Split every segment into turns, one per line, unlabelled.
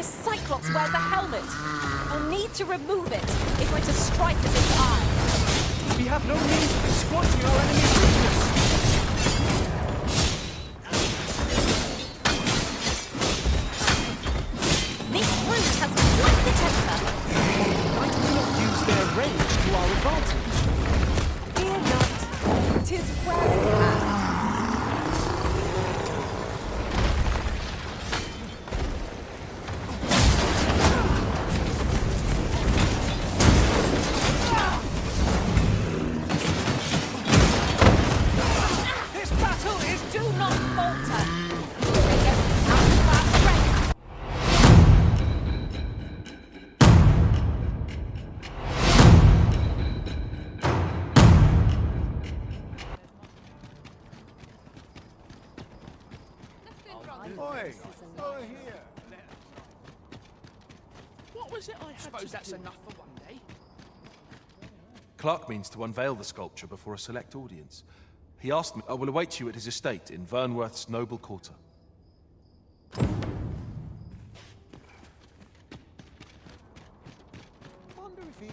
This Cyclops wears a helmet. We'll need to remove it if we're to strike at this eye.
We have no means of exploiting our enemy's weakness.
This brute has quite the temper.
Why do we not use their range to our advantage?
Fear not. 'Tis well in hand.
Suppose that's enough for one day.
Clark means to unveil the sculpture before a select audience. He asked me, I will await you at his estate in Vernworth's noble quarter.
Wonder if he's...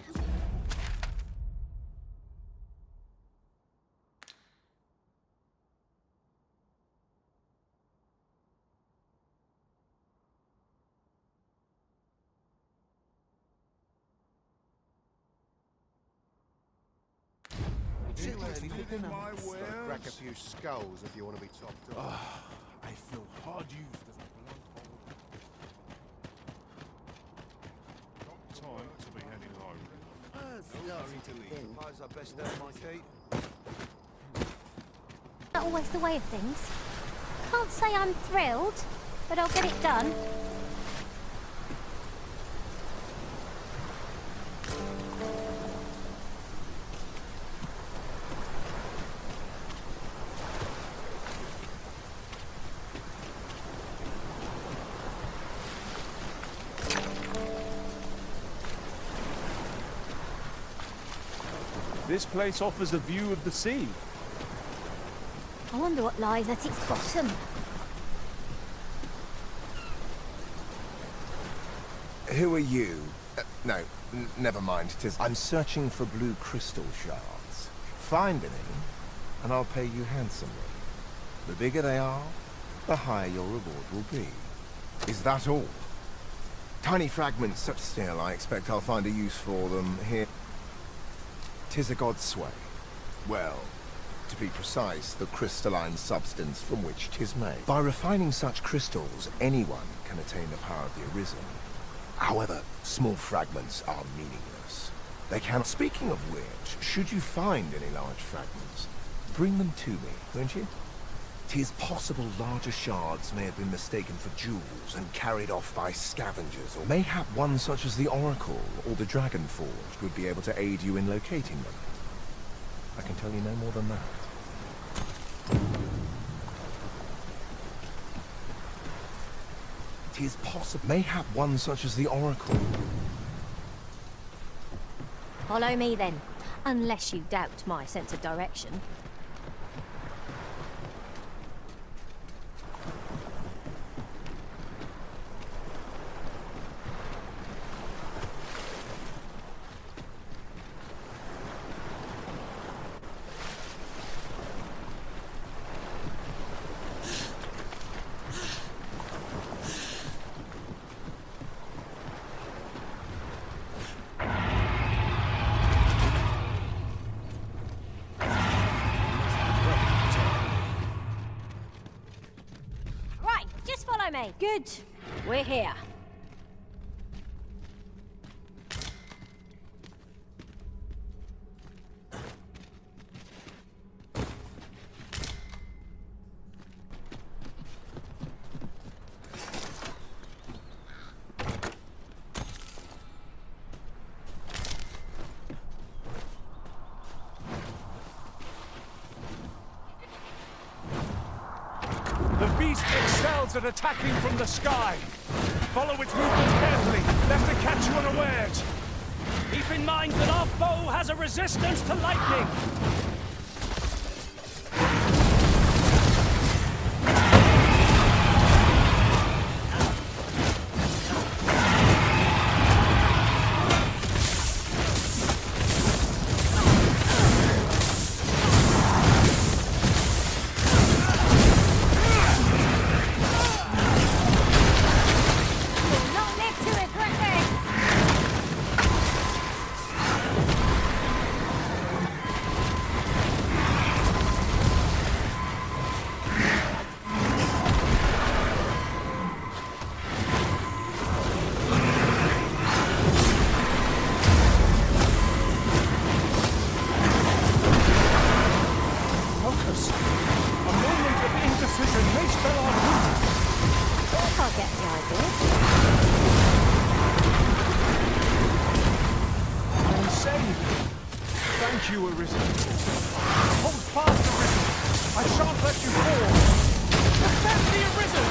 Crack a few skulls if you want to be topped off.
I feel hard used as a blunt hole. Got time to be heading home.
Might as well best earn my keep.
Not always the way of things. Can't say I'm thrilled, but I'll get it done.
This place offers a view of the sea.
I wonder what lies at its bottom.
Who are you? No, never mind. I'm searching for blue crystal shards. Find any, and I'll pay you handsomely. The bigger they are, the higher your reward will be. Is that all? Tiny fragments, such still, I expect I'll find a use for them here. 'Tis a god's sway. Well, to be precise, the crystalline substance from which 'tis made. By refining such crystals, anyone can attain the power of the Arisen. However, small fragments are meaningless. They can... Speaking of which, should you find any large fragments, bring them to me, won't you? 'Tis possible larger shards may have been mistaken for jewels and carried off by scavengers, or mayhap one such as the Oracle or the Dragonforged would be able to aid you in locating them. I can tell you no more than that. 'Tis possible mayhap one such as the Oracle.
Follow me then, unless you doubt my sense of direction. Me. Good. We're here.
At attacking from the sky. Follow its movements carefully, lest it catch you unawares. Keep in mind that our foe has a resistance to lightning. I'm saved. Thank you, Arisen. Hold fast, Arisen. I shan't let you fall. Defend the Arisen!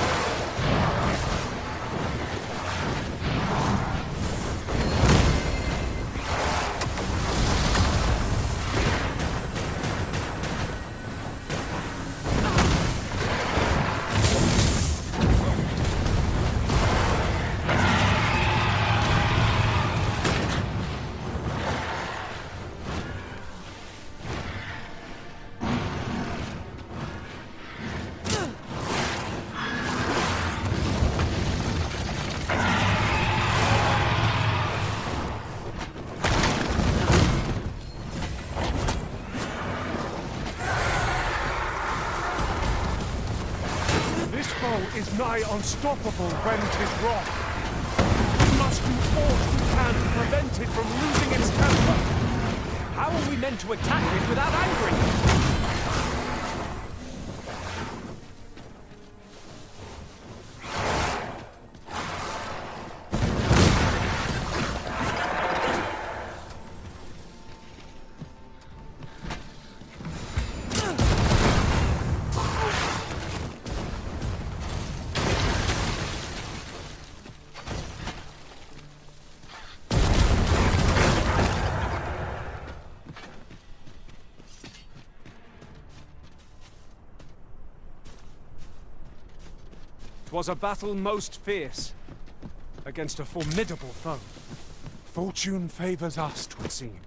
Is nigh unstoppable when 'tis wrought. We must do all we can to prevent it from losing its temper. How are we meant to attack it without angering it? Was a battle most fierce, against a formidable foe. Fortune favors us, 'twould seem.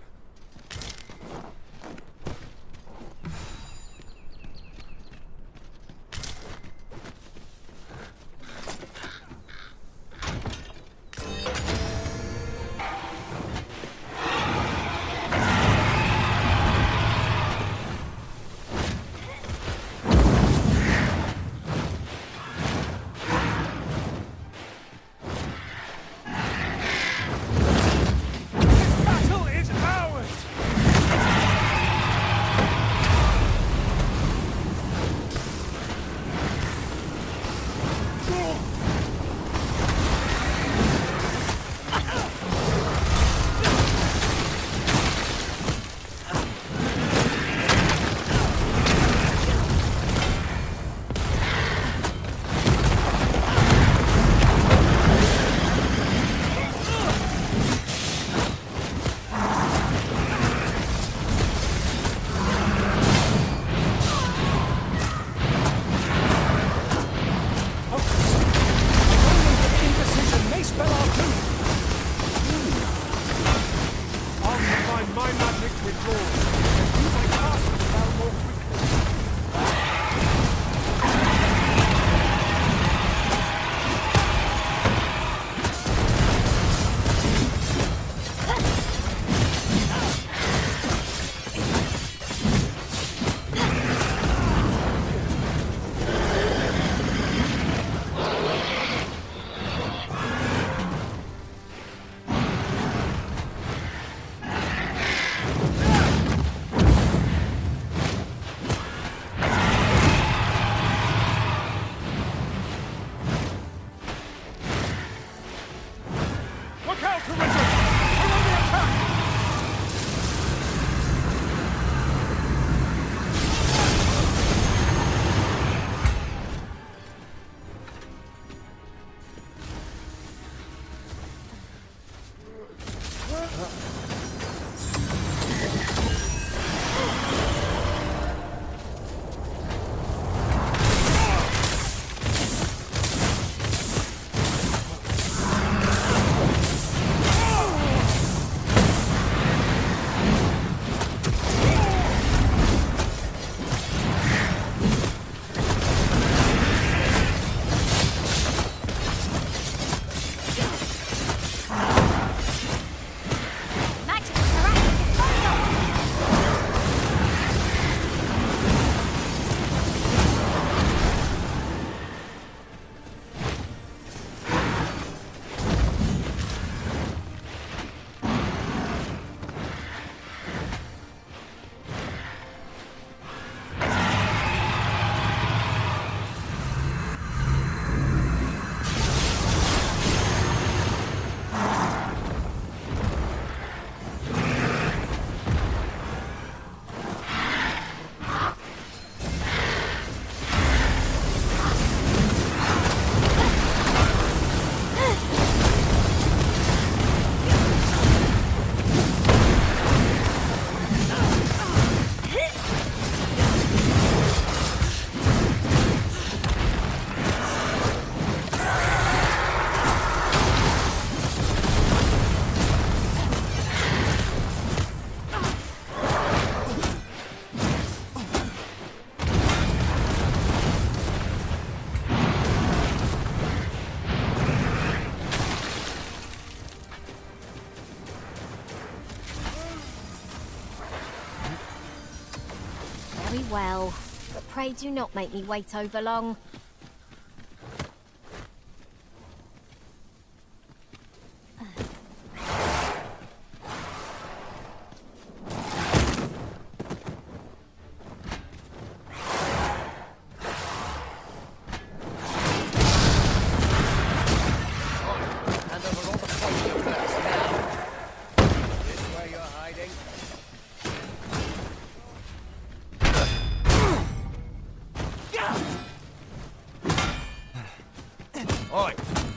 well, but pray do not make me wait over long.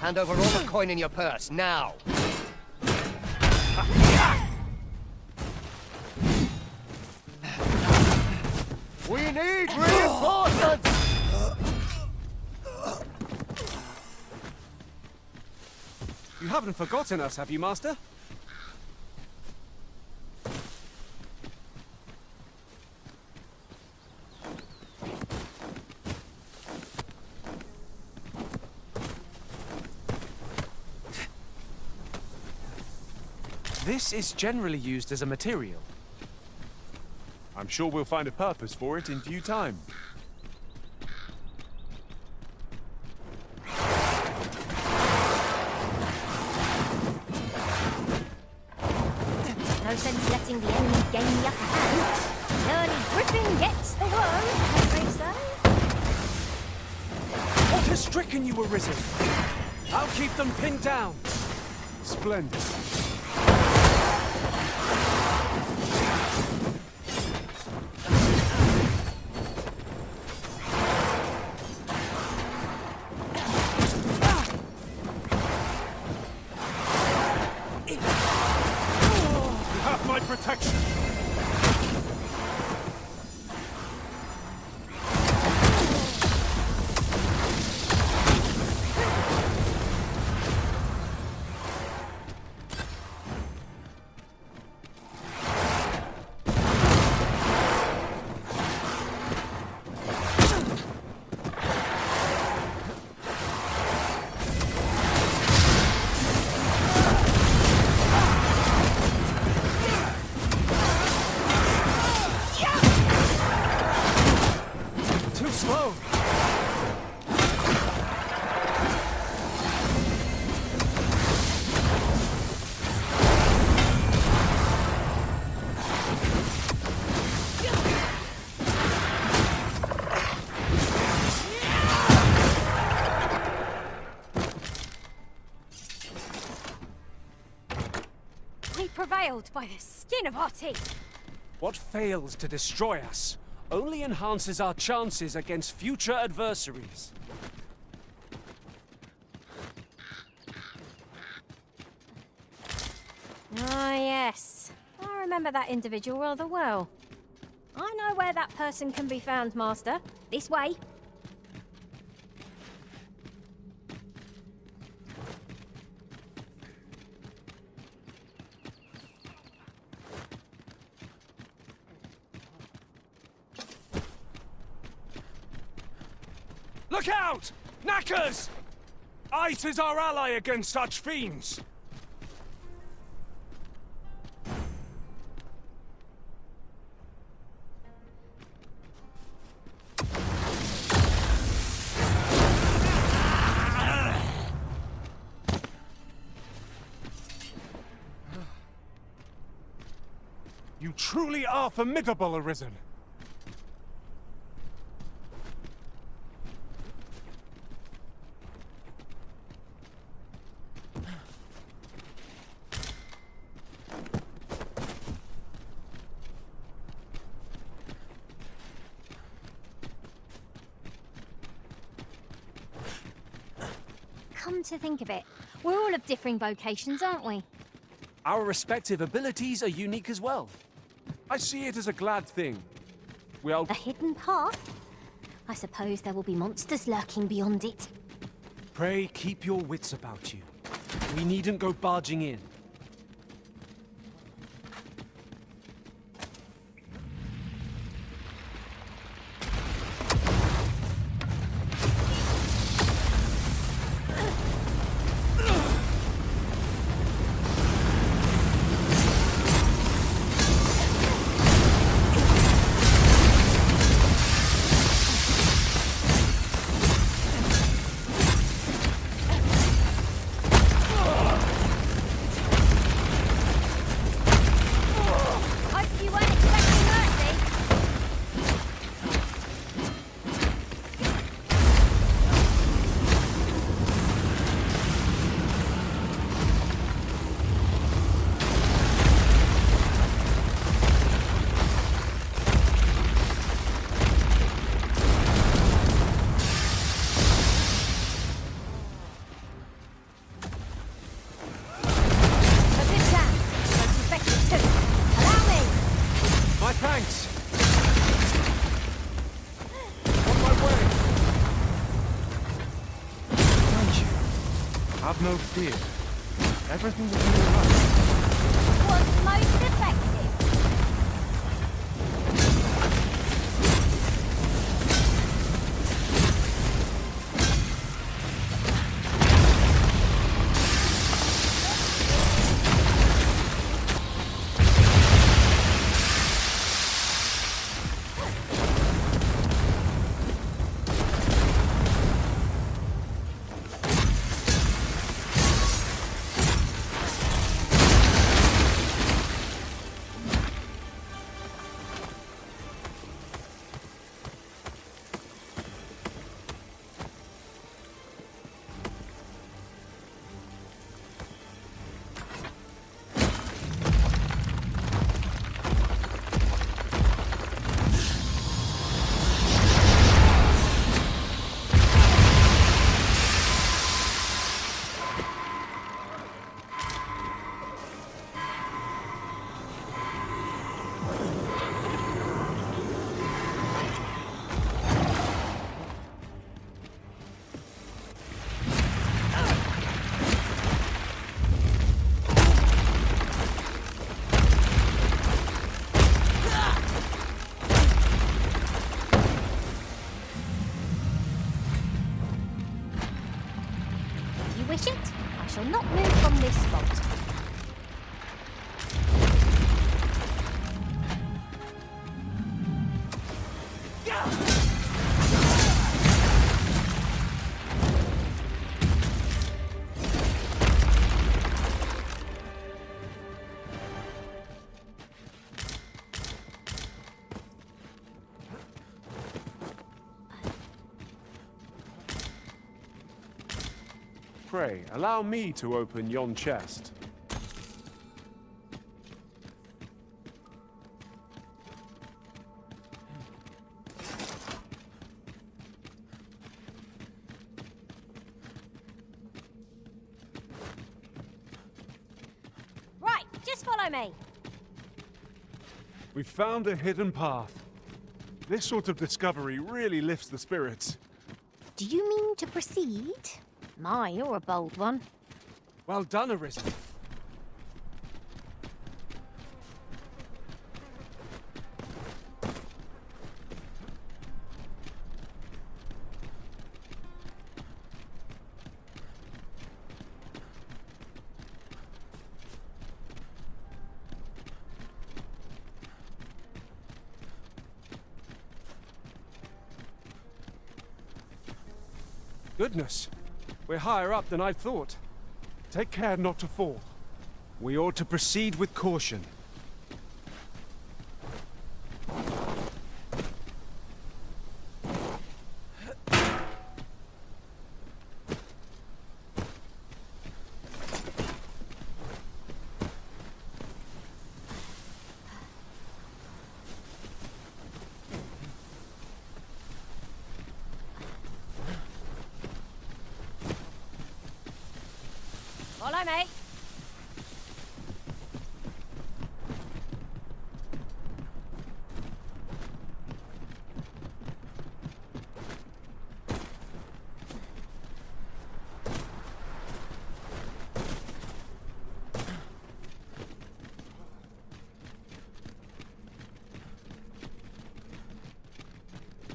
Hand over all the coin in your purse, now! We need reinforcements!
You haven't forgotten us, have you, Master?
This is generally used as a material.
I'm sure we'll find a purpose for it in due time.
No sense letting the enemy gain the upper hand. Early Griffin gets the worm, as they say.
What has stricken you, Arisen? I'll keep them pinned down.
Splendid. Protection.
Prevailed by the skin of our teeth.
What fails to destroy us only enhances our chances against future adversaries.
Ah, yes. I remember that individual rather well. I know where that person can be found, Master. This way.
Look out! Knackers! Ice is our ally against such fiends!
You truly are formidable, Arisen.
Come to think of it, we're all of differing vocations, aren't we?
Our respective abilities are unique as well.
I see it as a glad thing. Well,
A hidden path? I suppose there will be monsters lurking beyond it.
Pray keep your wits about you. We needn't go barging in.
Have no fear. Everything will be alright.
Was most effective. Wish it, I shall not move from this spot.
Pray, allow me to open yon chest.
Right, just follow me.
We found a hidden path. This sort of discovery really lifts the spirits.
Do you mean to proceed? My, you're a bold one.
Well done, Arisen. Goodness. We're higher up than I thought.
Take care not to fall.
We ought to proceed with caution.
Follow me.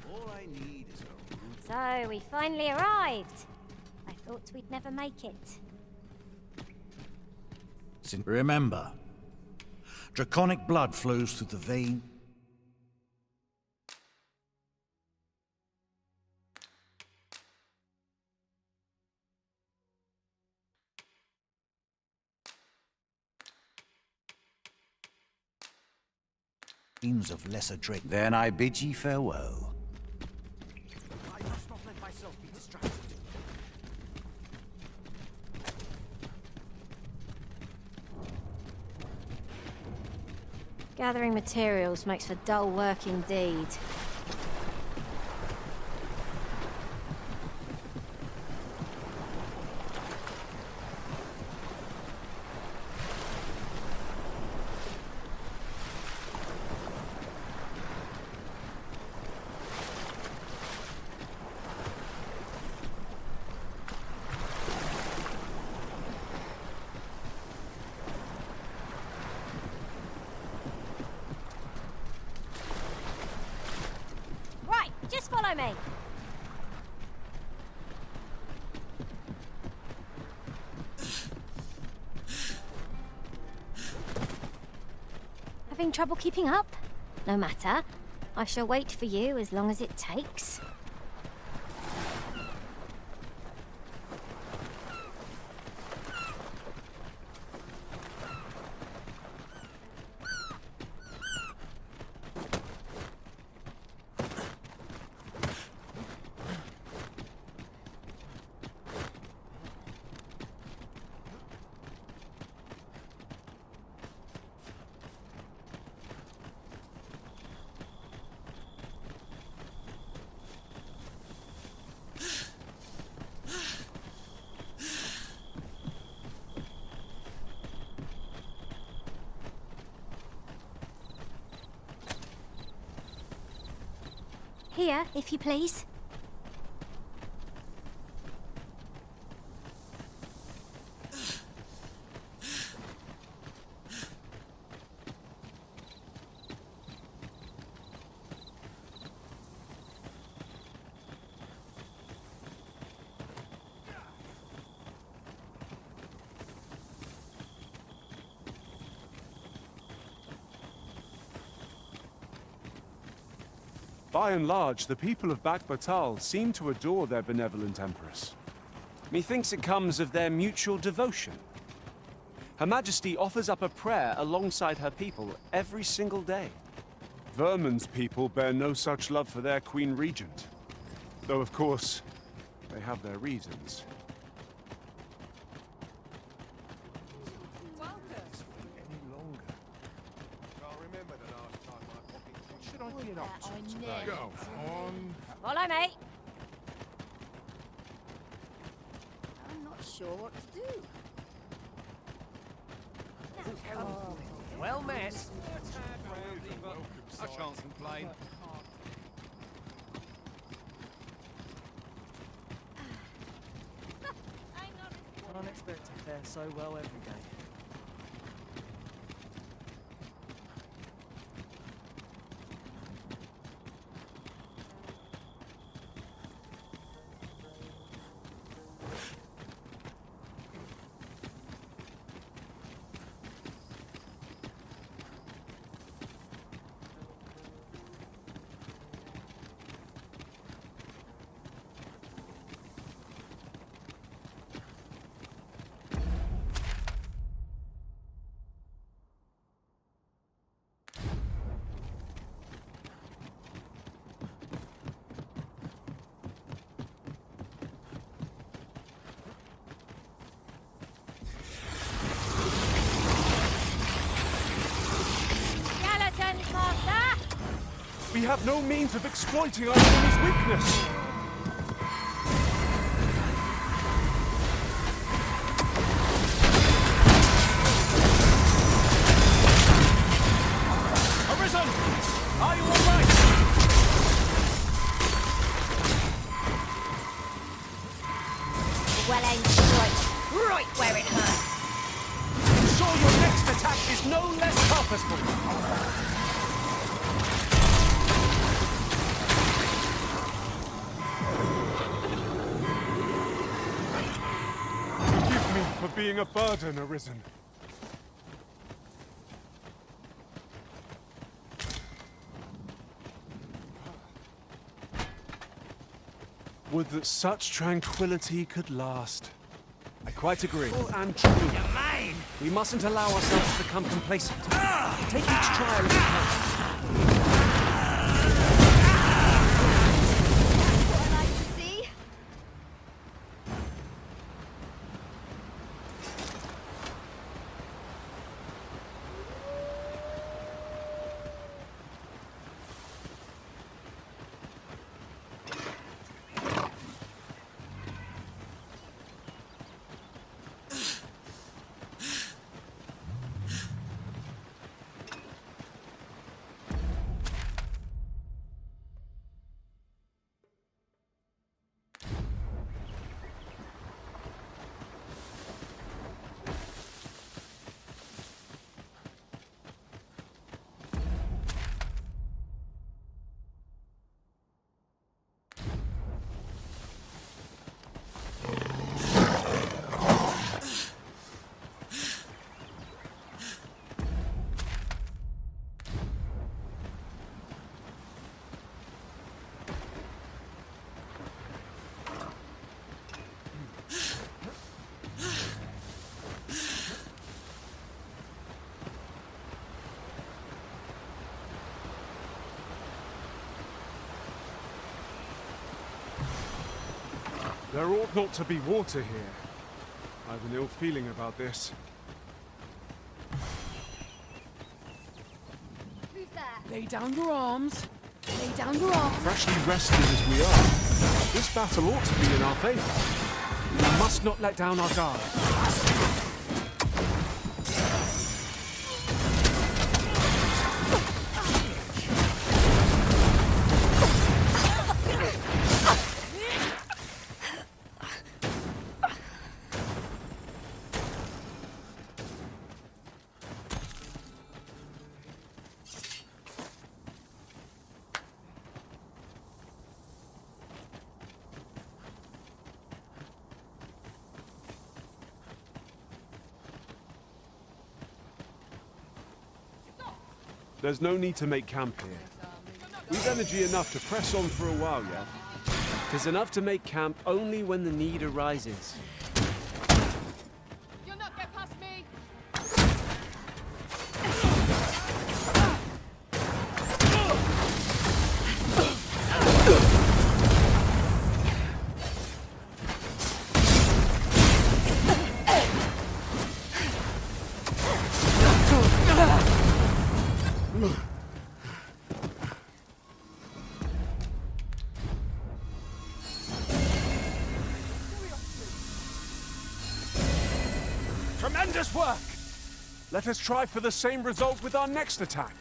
All I need is a room.
So, we finally arrived. I thought we'd never make it.
Remember, draconic blood flows through the vein. Of lesser drink. Then I bid ye farewell.
I must not let myself be distracted.
Gathering materials makes for dull work indeed. Having trouble keeping up? No matter. I shall wait for you as long as it takes. Here, if you please.
By and large, the people of Batal seem to adore their benevolent empress. Methinks it comes of their mutual devotion. Her Majesty offers up a prayer alongside her people every single day. Vermin's people bear no such love for their Queen Regent. Though, of course, they have their reasons.
Go on.
Follow me.
I'm not sure what to do.
Well met.
I can't complain.
I don't expect to fare so well every day.
We have no means of exploiting our enemy's weakness. Arisen! Are you all right?
Well-aimed strike, right where it hurts.
Ensure your next attack is no less purposeful. For being a burden, Arisen. Would that such tranquility could last. I quite agree. And true. We mustn't allow ourselves to become complacent. Take each trial as it comes.
What I like to see.
There ought not to be water here. I have an ill feeling about this.
Who's there?
Lay down your arms. Lay down your arms.
Freshly rested as we are, this battle ought to be in our favor. We must not let down our guard. There's no need to make camp here. We've energy enough to press on for a while yet. 'Tis enough to make camp only when the need arises.
You'll not get past me.
Tremendous work! Let us try for the same result with our next attack.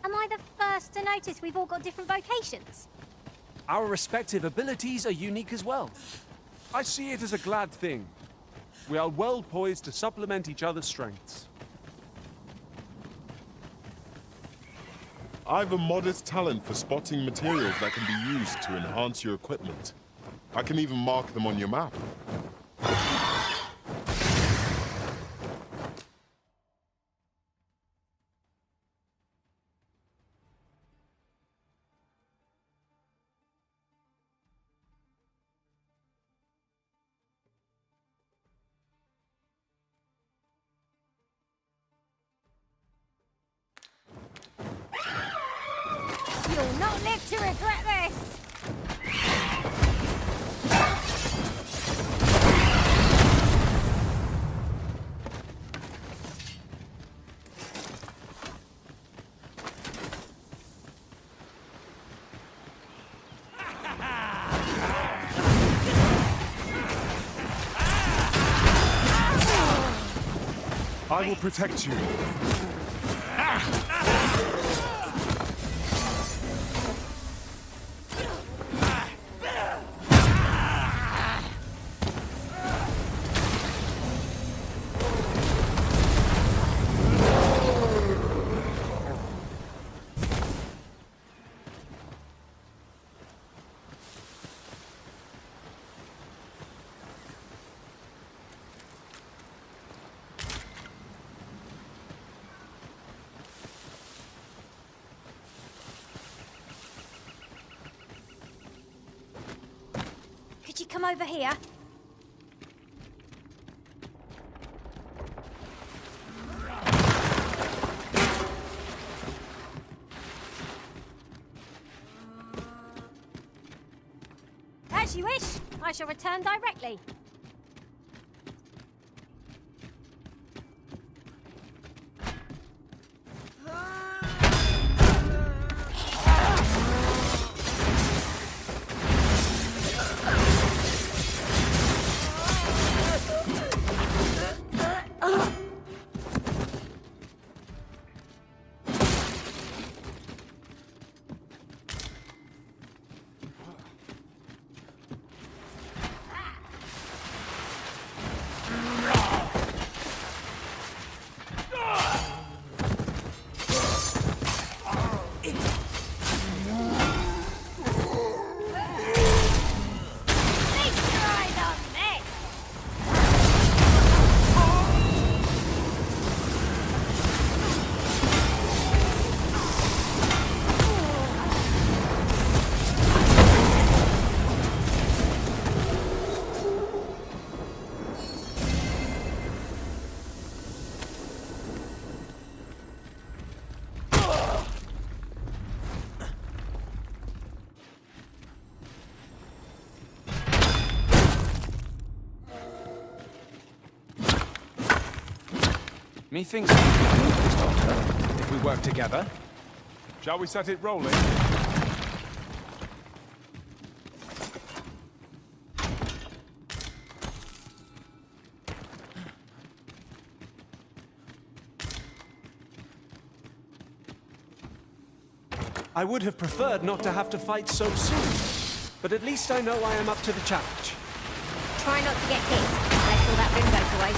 Am I the first to notice we've all got different vocations?
Our respective abilities are unique as well. I see it as a glad thing. We are well poised to supplement each other's strengths.
I've a modest talent for spotting materials that can be used to enhance your equipment. I can even mark them on your map.
You'll not live to regret this!
I will protect you.
Could you come over here? As you wish. I shall return directly.
Methinks we can move this doctor if we work together.
Shall we set it rolling?
I would have preferred not to have to fight so soon, but at least I know I am up to the challenge.
Try not to get hit, unless all that wind goes away.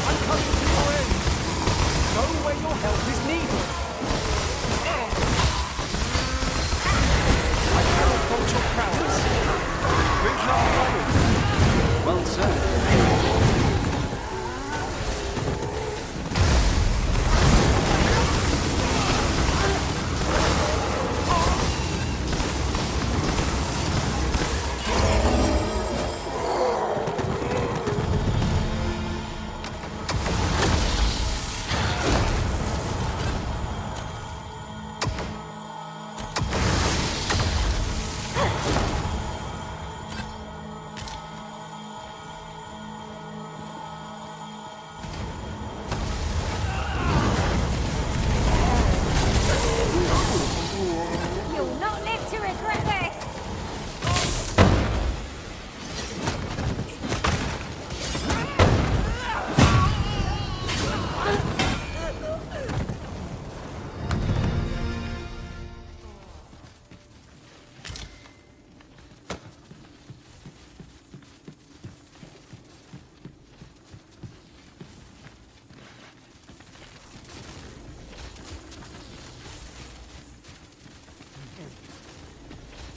I'm coming to your aid! Go where your help is needed! I cannot fault your prowess. Think not running.
Well said.
You'll not live to regret this!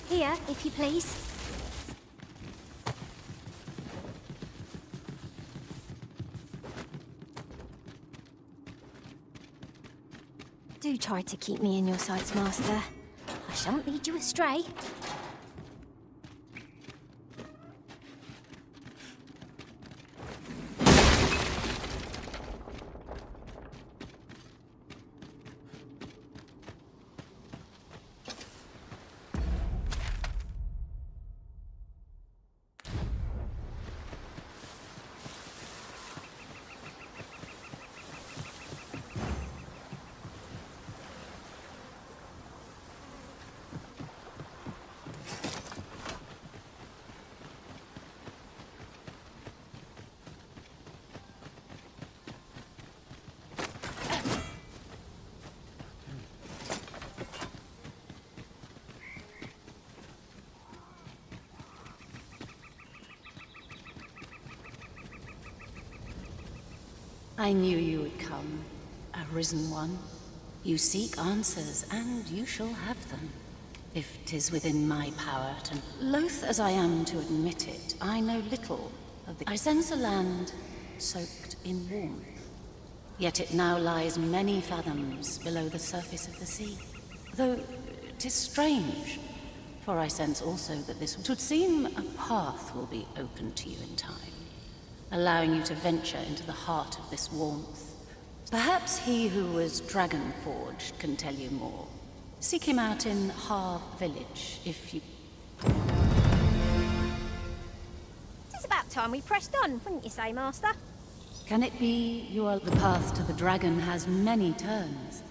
Here, if you please. Do try to keep me in your sights, Master. I shan't lead you astray.
I knew you would come, a risen one. You seek answers, and you shall have them. If 'tis within my power to... Loath as I am to admit it, I know little of the... I sense a land soaked in warmth. Yet it now lies many fathoms below the surface of the sea. Though 'tis strange, for I sense also that this... 'Twould seem a path will be open to you in time, allowing you to venture into the heart of this warmth. Perhaps he who was dragon-forged can tell you more. Seek him out in Har village, if you...
It's about time we pressed on, wouldn't you say, Master?
Can it be the path to the dragon has many turns,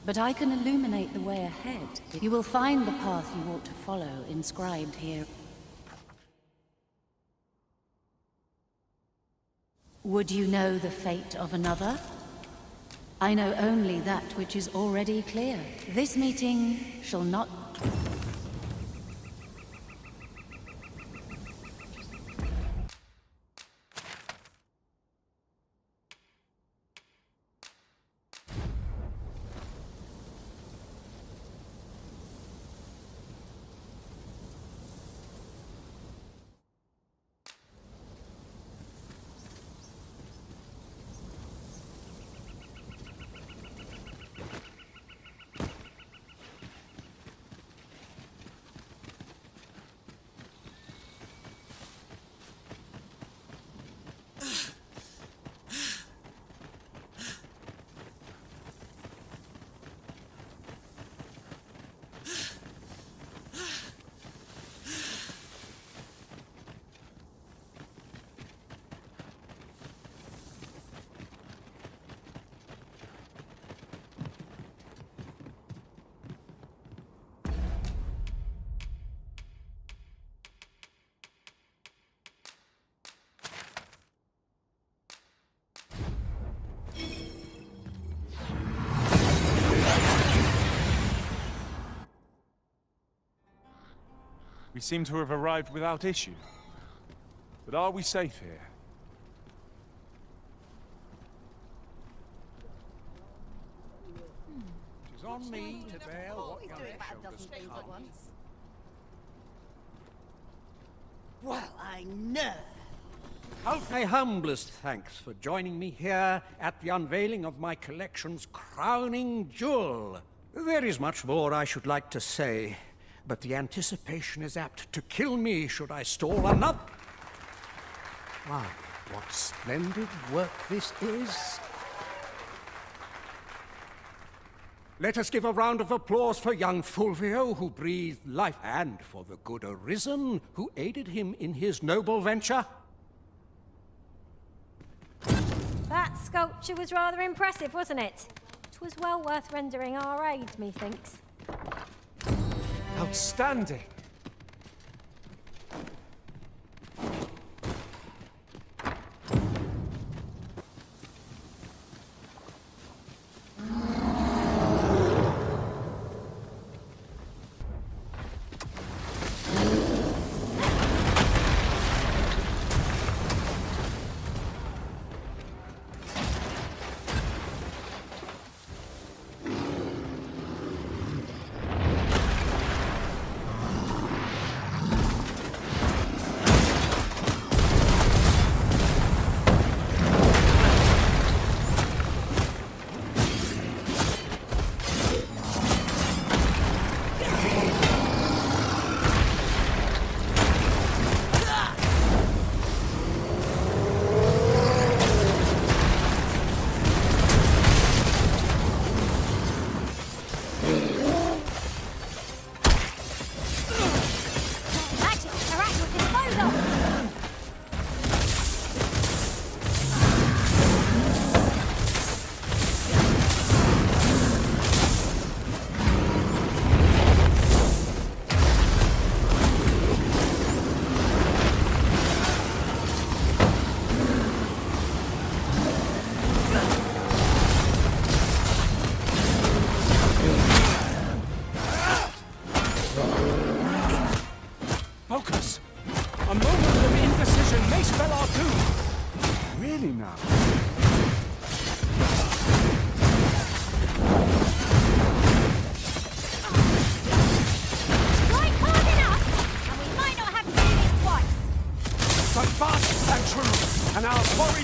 but I can illuminate the way ahead. You will find the path you ought to follow inscribed here. Would you know the fate of another? I know only that which is already clear. This meeting shall not...
We seem to have arrived without issue. But are we safe here?
It is on me to bear what young shoulders can't.
Well, I know. My humblest thanks for joining me here at the unveiling of my collection's crowning jewel. There is much more I should like to say, but the anticipation is apt to kill me should I stall another. Wow, what splendid work this is. Let us give a round of applause for young Fulvio, who breathed life, and for the good Arisen, who aided him in his noble venture.
That sculpture was rather impressive, wasn't it? 'Twas well worth rendering our aid, methinks.
Outstanding!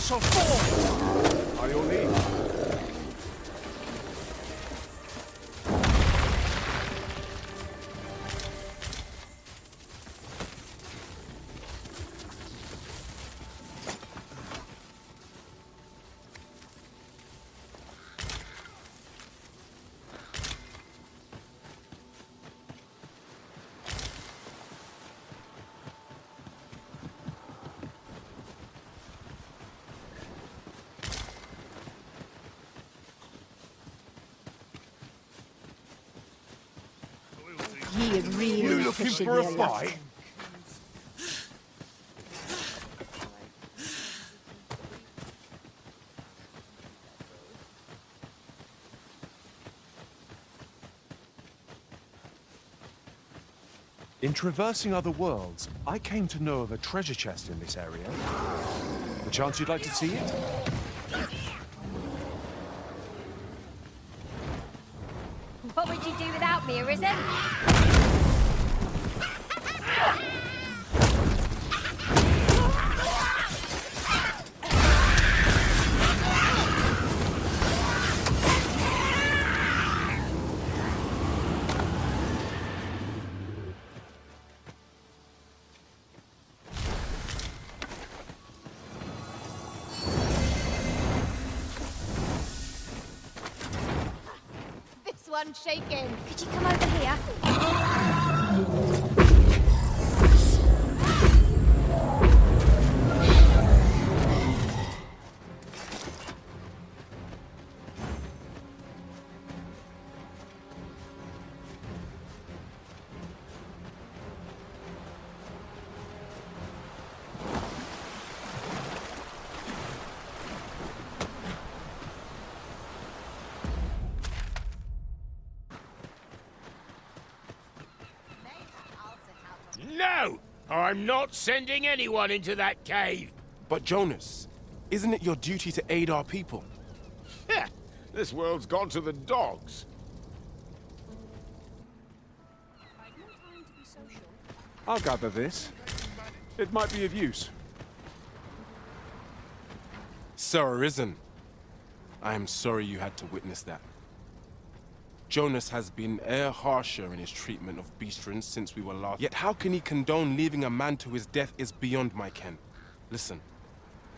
shall fall! Are you leave?
You looking for a fight?
In traversing other worlds, I came to know of a treasure chest in this area. The chance you'd like to see it?
What would you do without me, Arisen?
One shaking.
Could you come over here?
I'm not sending anyone into that cave.
But Jonas, isn't it your duty to aid our people?
This world's gone to the dogs.
I'll gather this. It might be of use.
Sir Arisen, I am sorry you had to witness that. Jonas has been e'er harsher in his treatment of beastrons since we were last. Yet how can he condone leaving a man to his death is beyond my ken. Listen,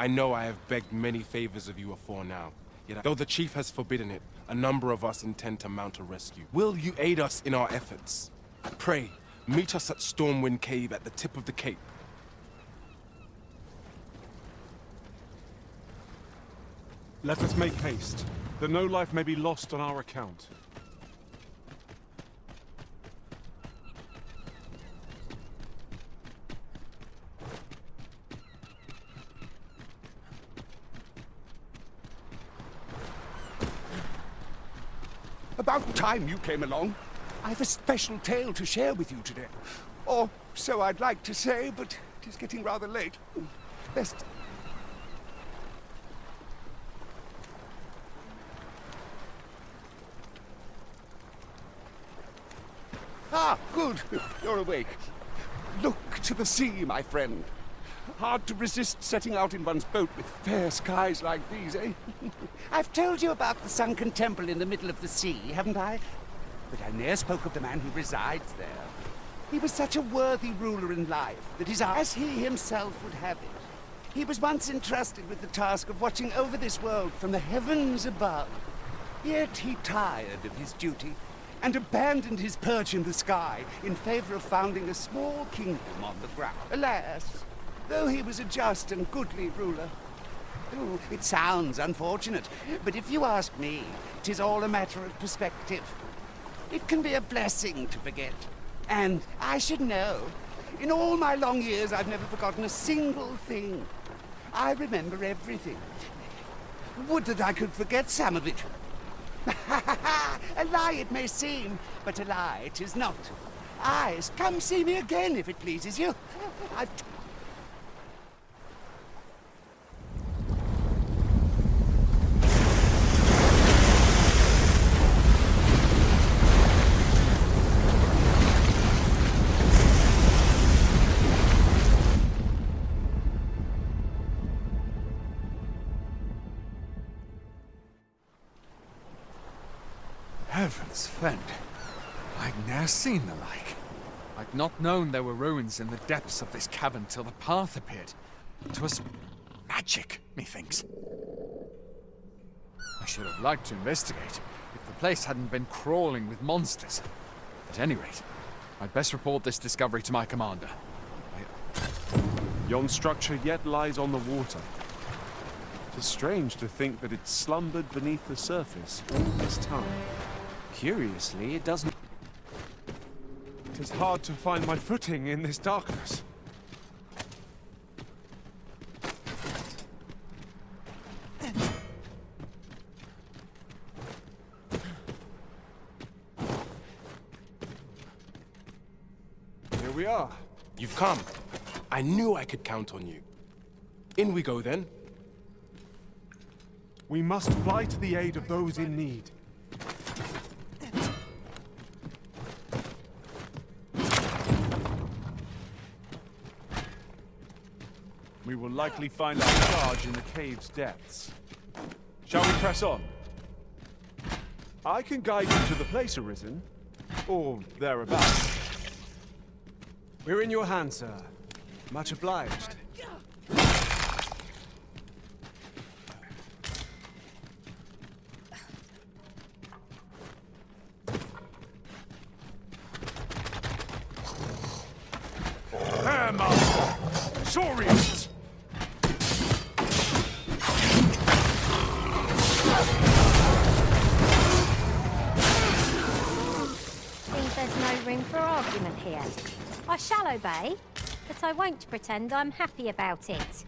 I know I have begged many favors of you afore now. Yet though the chief has forbidden it, a number of us intend to mount a rescue. Will you aid us in our efforts? Pray, meet us at Stormwind Cave at the tip of the cape.
Let us make haste. The no life may be lost on our account.
About time you came along. I've a special tale to share with you today. Or so I'd like to say, but it is getting rather late. Best... Ah, good. You're awake. Look to the sea, my friend. Hard to resist setting out in one's boat with fair skies like these, eh? I've told you about the sunken temple in the middle of the sea, haven't I? But I ne'er spoke of the man who resides there. He was such a worthy ruler in life that his as he himself would have it. He was once entrusted with the task of watching over this world from the heavens above. Yet he tired of his duty and abandoned his perch in the sky in favor of founding a small kingdom on the ground. Alas, though he was a just and goodly ruler. Oh, it sounds unfortunate, but if you ask me, 'tis all a matter of perspective. It can be a blessing to forget. And I should know. In all my long years, I've never forgotten a single thing. I remember everything. Would that I could forget some of it. A lie it may seem, but a lie it is not. Eyes, come see me again if it pleases you.
Heavens fend. I'd ne'er seen the like. I'd not known there were ruins in the depths of this cavern till the path appeared. 'Twas magic, methinks. I should have liked to investigate if the place hadn't been crawling with monsters. At any rate, I'd best report this discovery to my commander.
Yon structure yet lies on the water. It is strange to think that it slumbered beneath the surface all this time.
Curiously, it doesn't...
It is hard to find my footing in this darkness.
Here we are. You've come. I knew I could count on you. In we go then.
We must fly to the aid of those in need. We will likely find our charge in the cave's depths. Shall we press on? I can guide you to the place, Arisen. Or thereabouts.
We're in your hands, sir. Much obliged.
Saurians!
Seems there's no room for argument here. I shall obey, but I won't pretend I'm happy about it.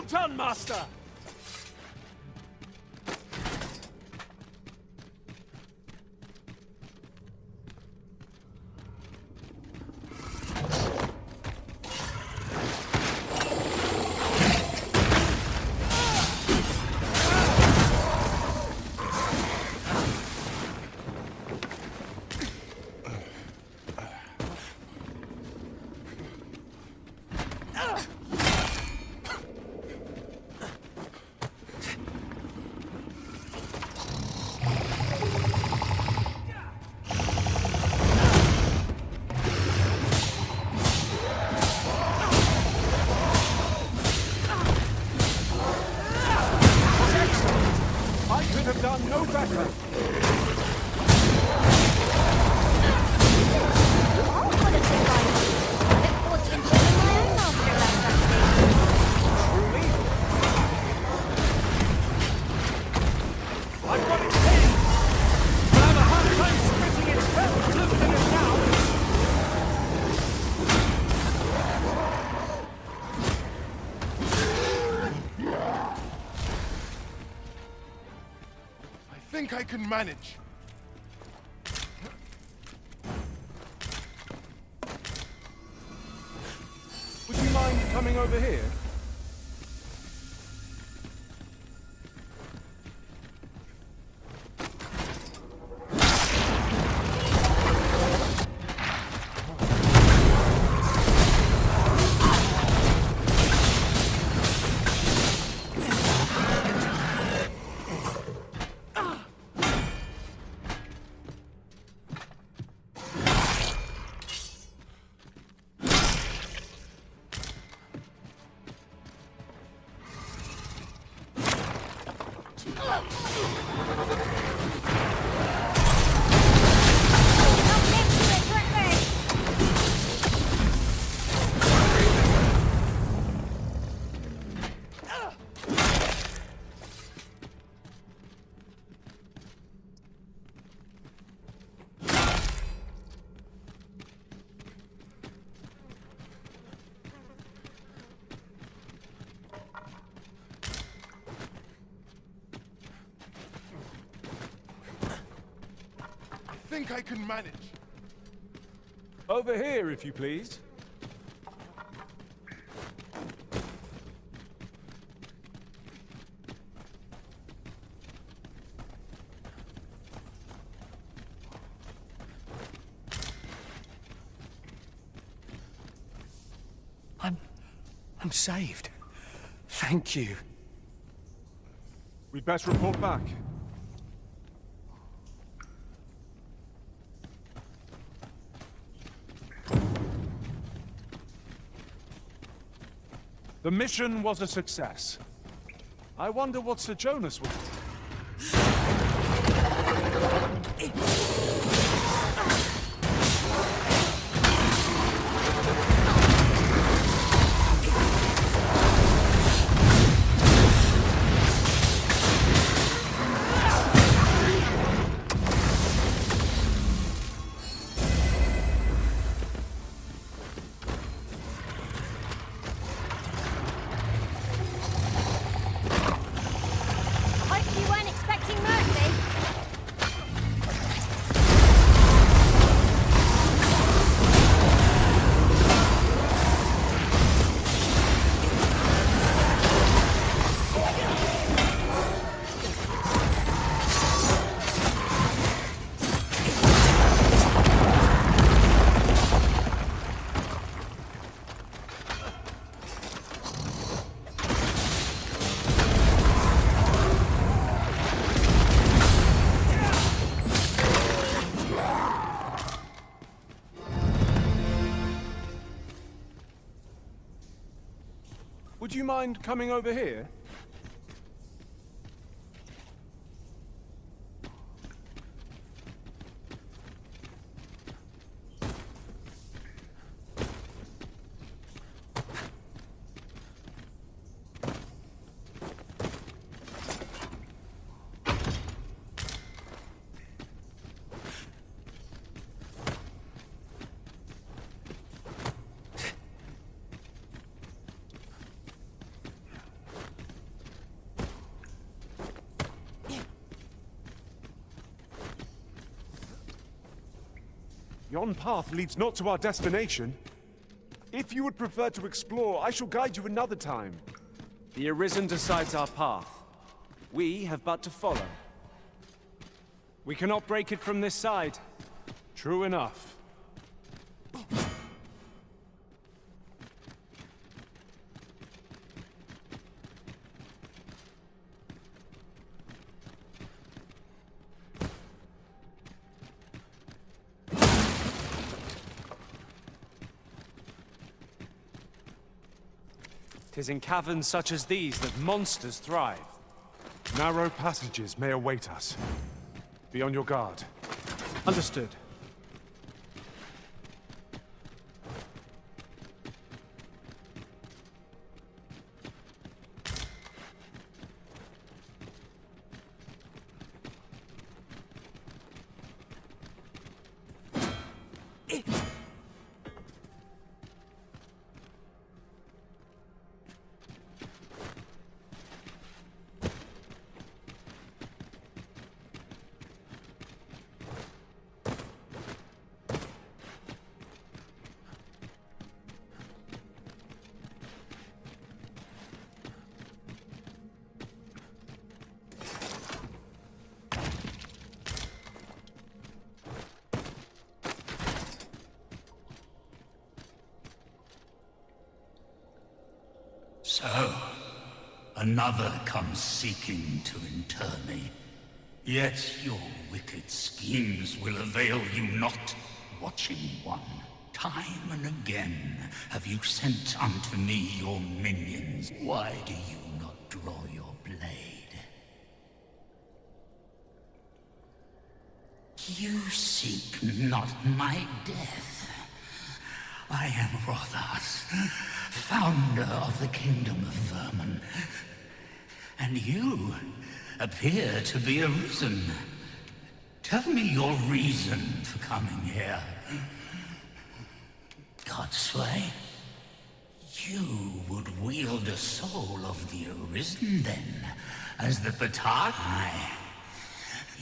done, Master!
I can manage.
Would you mind coming over here?
I think I can manage.
Over here, if you please.
I'm saved. Thank you.
We'd best report back. The mission was a success. I wonder what Sir Jonas will do. Would you mind coming over here?
Yon path leads not to our destination. If you would prefer to explore, I shall guide you another time.
The Arisen decides our path. We have but to follow. We cannot break it from this side.
True enough.
Tis in caverns such as these that monsters thrive.
Narrow passages may await us. Be on your guard.
Understood.
So, another comes seeking to inter me. Yet your wicked schemes will avail you not, watching one. Time and again have you sent unto me your minions. Why do you not draw your blade? You seek not my death. I am Rothas, founder of the Kingdom of Vermin. And you appear to be arisen. Tell me your reason for coming here. Godsway, you would wield a soul of the arisen then, as the Batar? Aye.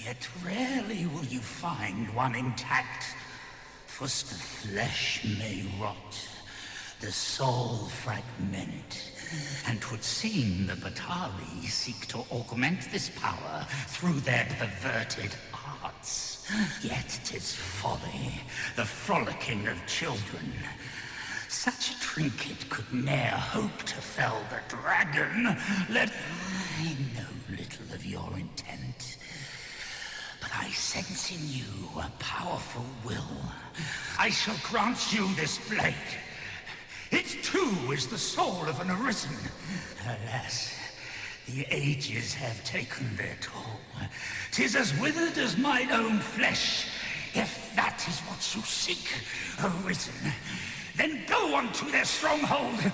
Yet rarely will you find one intact. First the flesh may rot, the soul fragment, and 'twould seem the Batali seek to augment this power through their perverted arts. Yet 'tis folly, the frolicking of children. Such a trinket could ne'er hope to fell the dragon. I know little of your intent, but I sense in you a powerful will. I shall grant you this blade. It too is the soul of an arisen. Alas, the ages have taken their toll. 'Tis as withered as mine own flesh. If that is what you seek, arisen, then go on to their stronghold.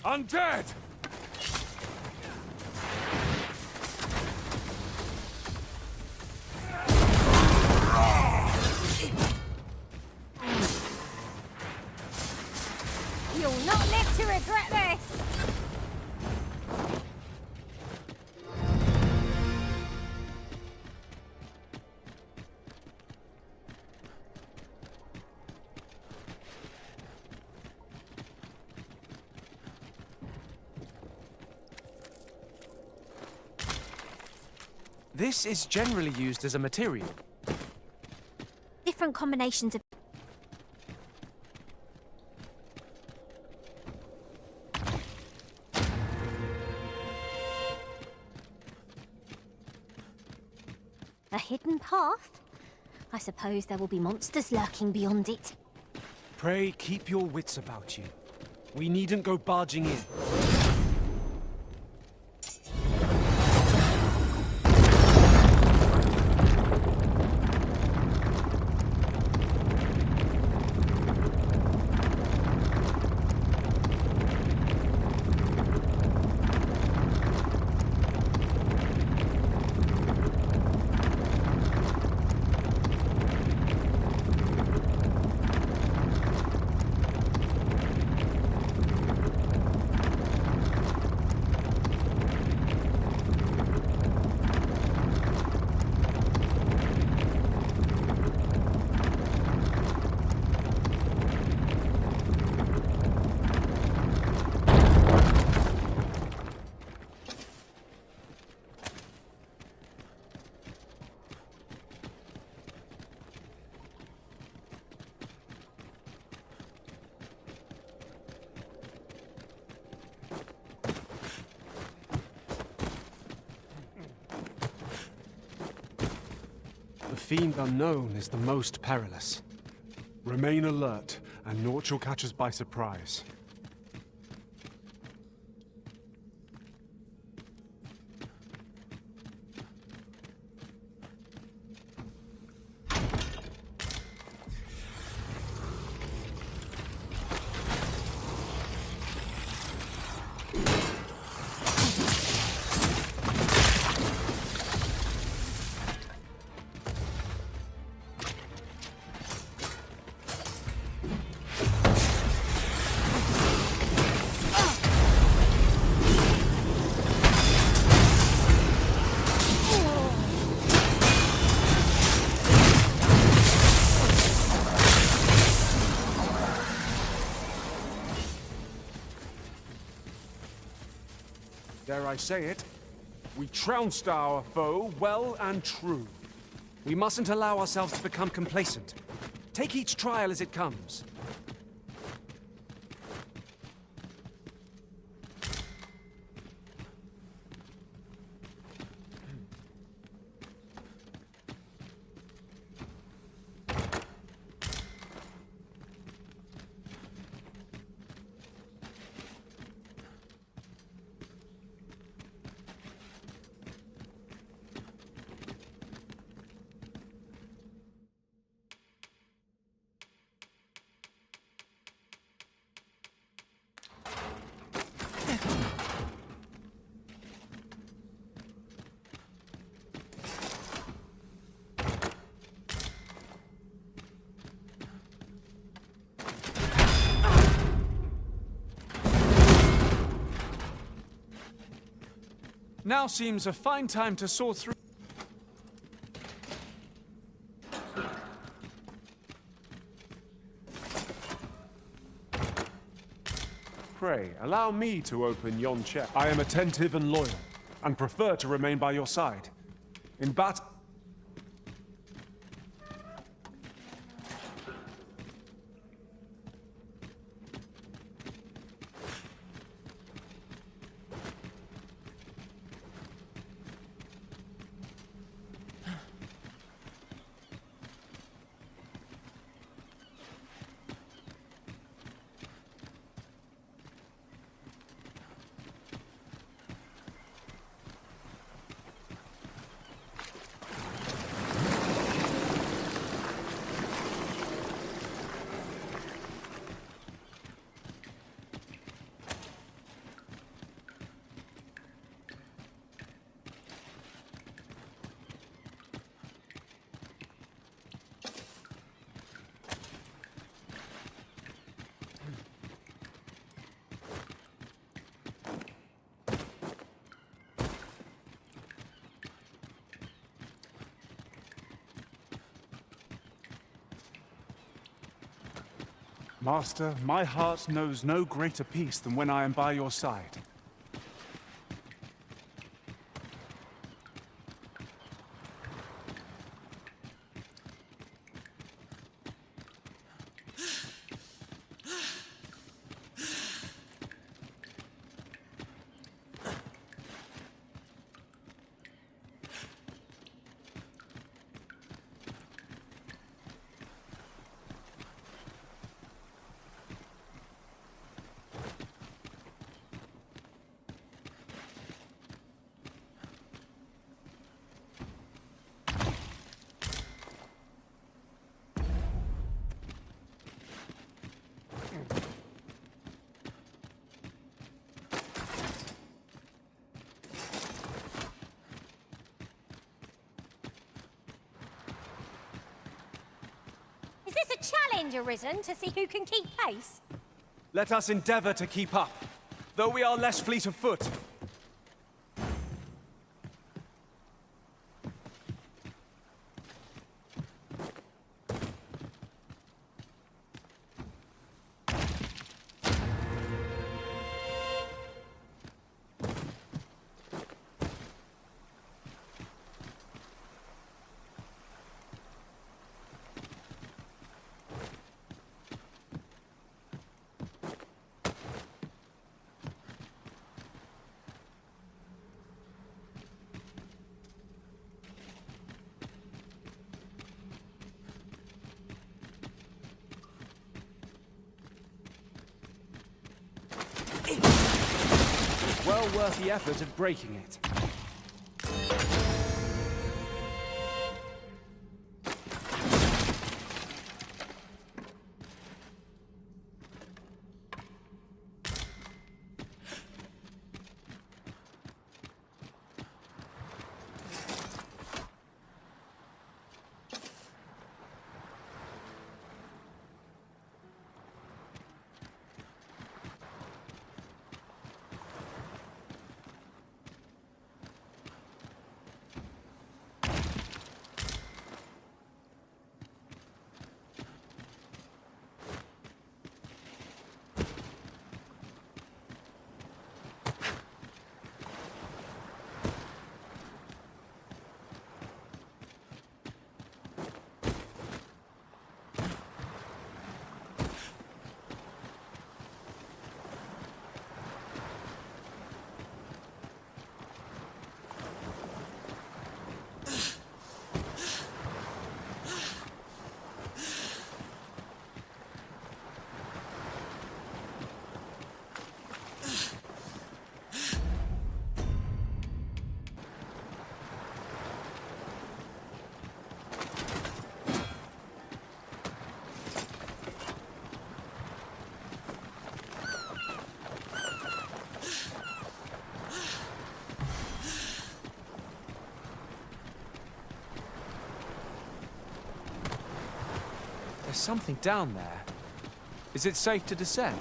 Undead!
You
This is generally used as a material.
Different combinations of... A hidden path? I suppose there will be monsters lurking beyond it.
Pray keep your wits about you. We needn't go barging in. The fiend unknown is the most perilous.
Remain alert, and naught shall catch us by surprise. Dare I say it, we trounced our foe well and true.
We mustn't allow ourselves to become complacent. Take each trial as it comes. Now seems a fine time to sort through.
Pray, allow me to open yon chest. I am attentive and loyal, and prefer to remain by your side. In battle... Master, my heart knows no greater peace than when I am by your side.
challenge arisen to see who can keep pace?
Let us endeavor to keep up, though we are less fleet of foot. Well worth the effort of breaking it. There's something down there. Is it safe to descend?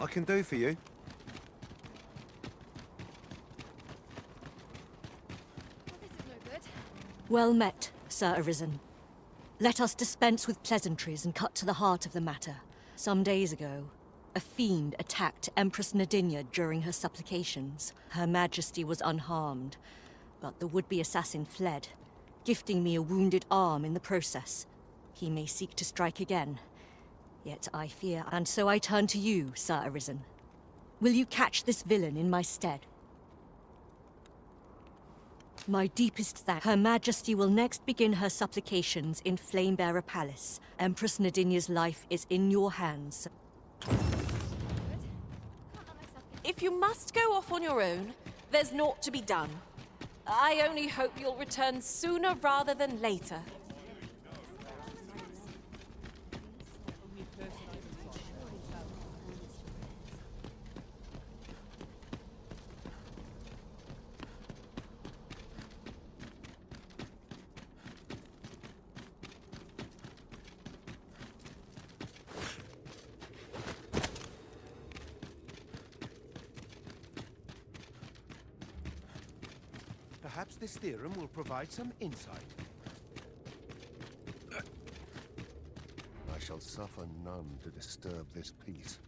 I can do for you.
Well met, Sir Arisen. Let us dispense with pleasantries and cut to the heart of the matter. Some days ago, a fiend attacked Empress Nadinia during her supplications. Her Majesty was unharmed, but the would-be assassin fled, gifting me a wounded arm in the process. He may seek to strike again. Yet I fear, and so I turn to you, Sir Arisen. Will you catch this villain in my stead? My deepest thanks. Her Majesty will next begin her supplications in Flamebearer Palace. Empress Nadinia's life is in your hands.
If you must go off on your own, there's naught to be done. I only hope you'll return sooner rather than later.
Perhaps this theorem will provide some insight.
I shall suffer none to disturb this peace.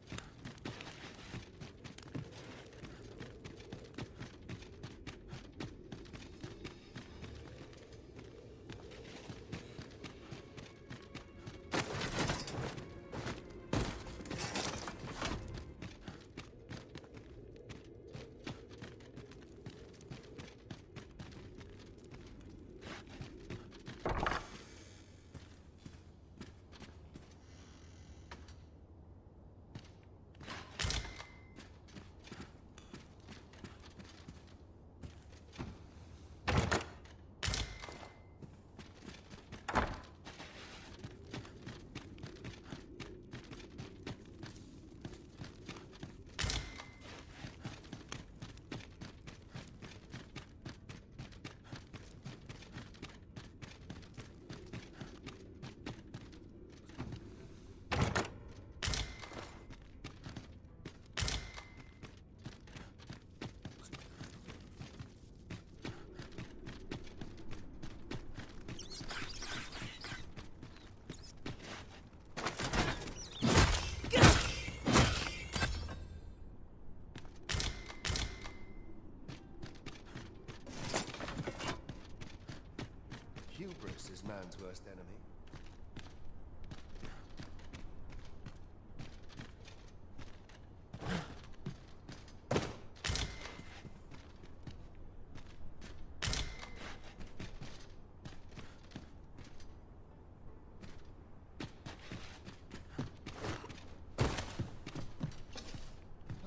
Hubris is man's worst enemy.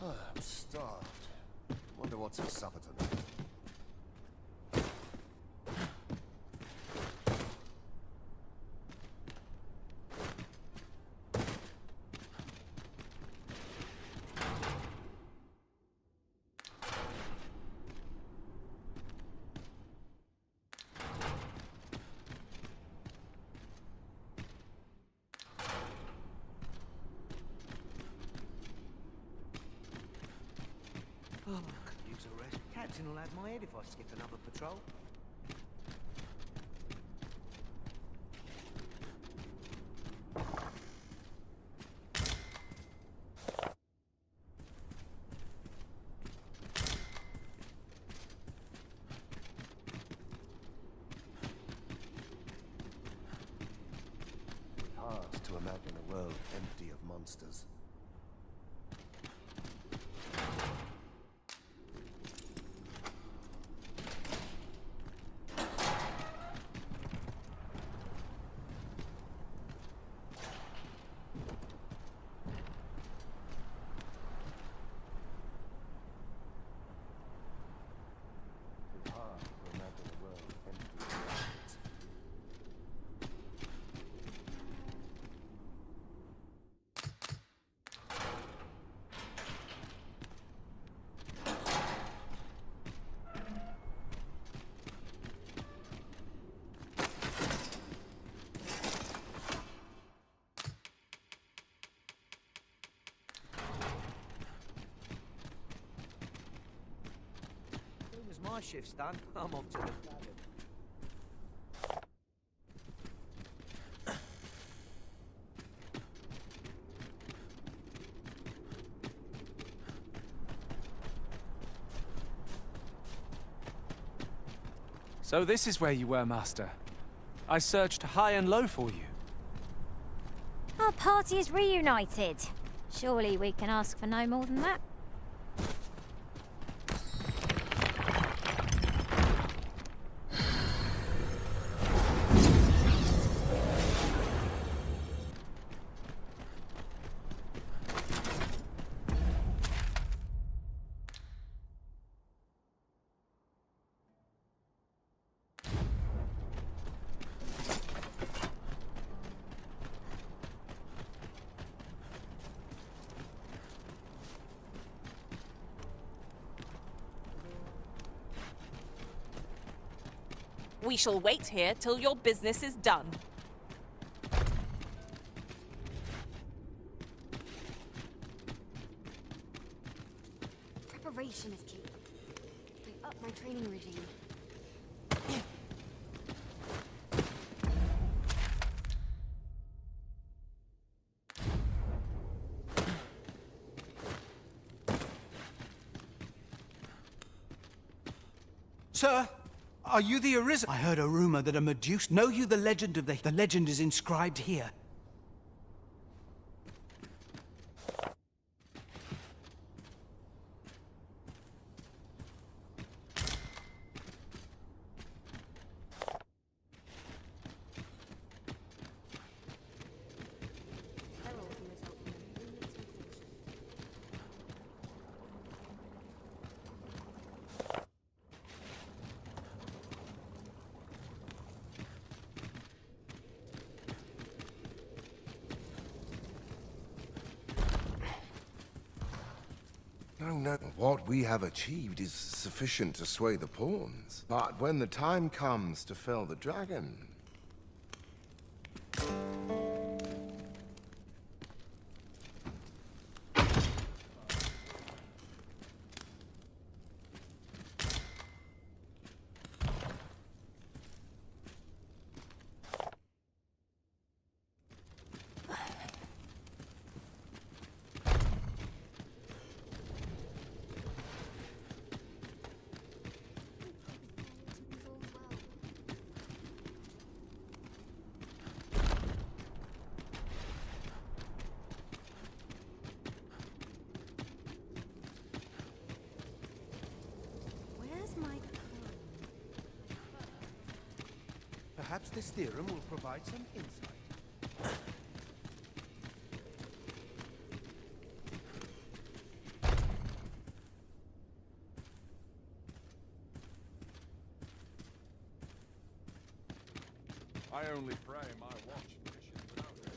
I'm starved. Wonder what's for supper tonight.
Oh, I could use a rest. Captain will have my head if I skip another patrol.
Hard to imagine a world empty of monsters.
My shift's done. I'm off to the cabin.
So this is where you were, Master. I searched high and low for you.
Our party is reunited. Surely we can ask for no more than that.
We shall wait here till your business is done.
Preparation is key. I up my training regime.
Sir, are you the Arisen? I heard a rumor that a Medusa... Know you the legend of the... The legend is inscribed here.
No. What we have achieved is sufficient to sway the pawns. But when the time comes to fell the dragon...
Perhaps this theorem will provide some insight.
I only pray my watch mission without it.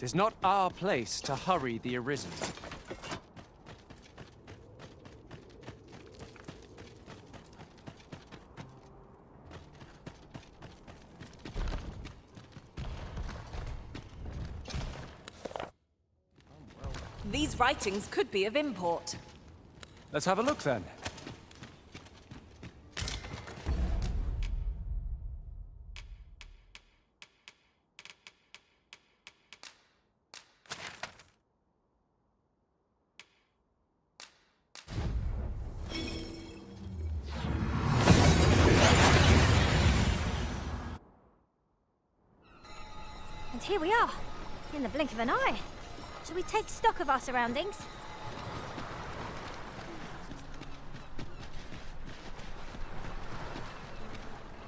It is not our place to hurry the Arisen.
These writings could be of import.
Let's have a look then.
And here we are, in the blink of an eye. Shall we take stock of our surroundings?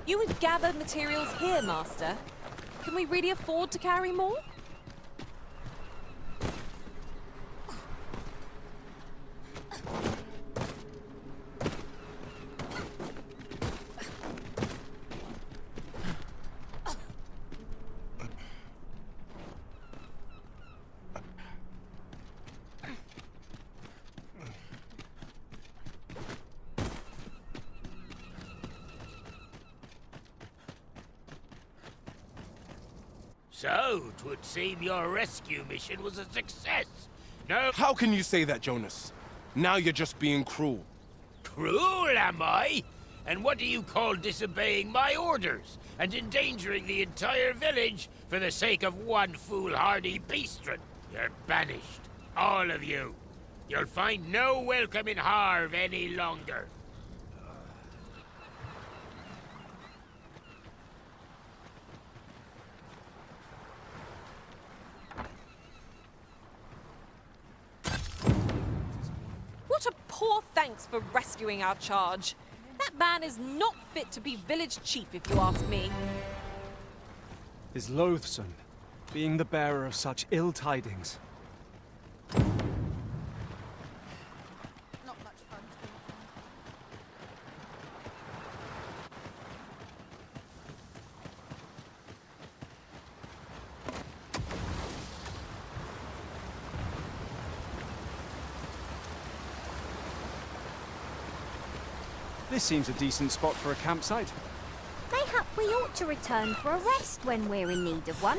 You would gather materials here, Master. Can we really afford to carry more?
So, 'twould seem your rescue mission was a success. No—
How can you say that, Jonas? Now you're just being cruel.
Cruel, am I? And what do you call disobeying my orders and endangering the entire village for the sake of one foolhardy beastron? You're banished, all of you. You'll find no welcome in Harv any longer.
What a poor thanks for rescuing our charge. That man is not fit to be village chief, if you ask me.
Is loathsome. being the bearer of such ill tidings. This seems a decent spot for a campsite.
Mayhap we ought to return for a rest when we're in need of one.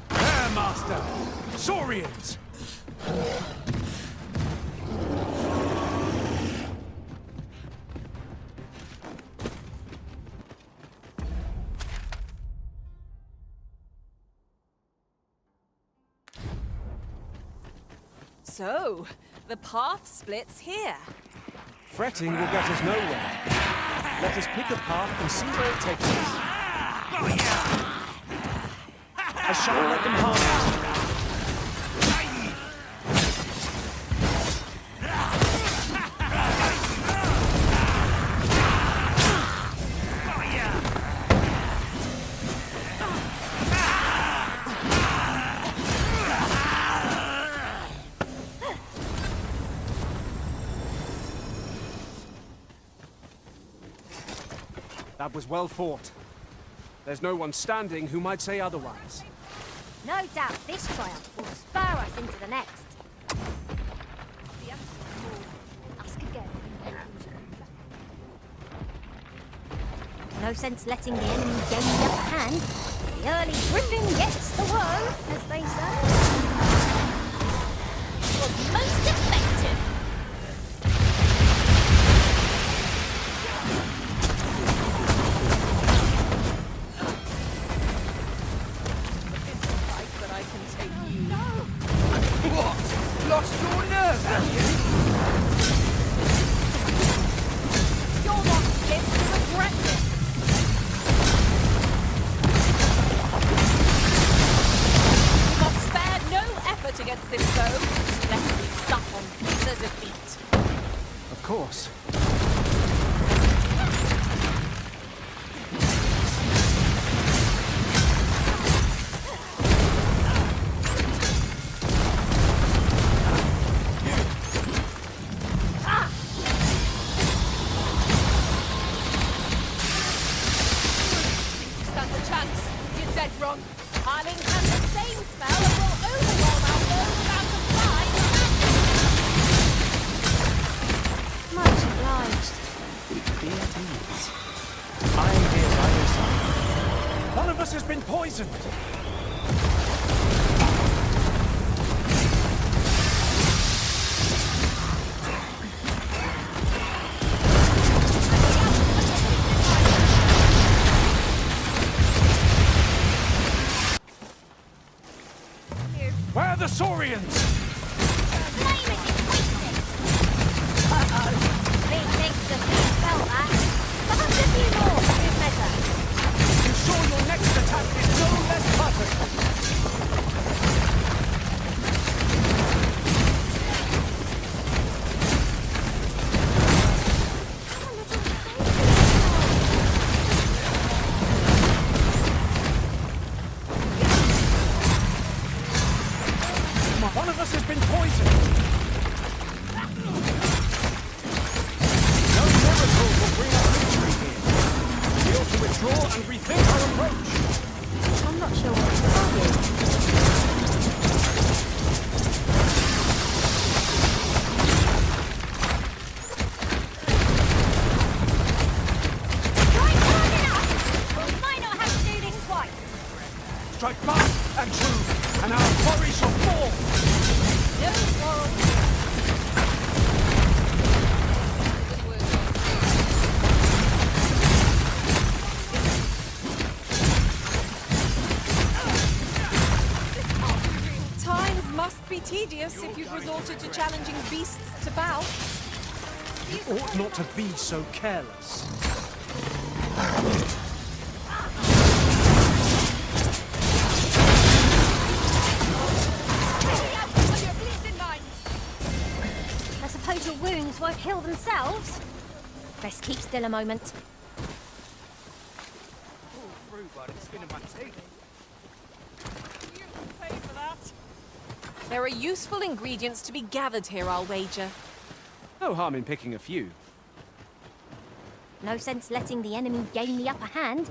There, Master! Saurians!
So, the path splits here.
Fretting will get us nowhere. Let us pick a path and see where it takes us. I shan't let them harm us. That was well fought. There's no one standing who might say otherwise.
No doubt this triumph will spur us into the next. Ask again. No sense letting the enemy gain the upper hand. The early griffin gets the worm, as they say.
It was most effective.
Lost your nerve, have you?
You're not fit to regret this. We must spare no effort against this foe, lest we sup on bitter defeat.
Of course.
Where are the Saurians?
Methinks the feet felt that. Perhaps a few more for good measure.
Ensure your next attack is no less perfect. One of us has been poisoned. No miracle will bring us victory here. We ought to withdraw and rethink our approach.
I'm not sure what to tell you. Right hard enough! We might not have to do this twice.
Strike fast and true, and our quarry shall fall.
No quarrel. Times must be tedious if you've resorted to challenging beasts to bouts.
You ought not to be so careless.
wounds won't heal themselves. Best keep still a moment.
There are useful ingredients to be gathered here, I'll wager.
No harm in picking a few.
No sense letting the enemy gain the upper hand.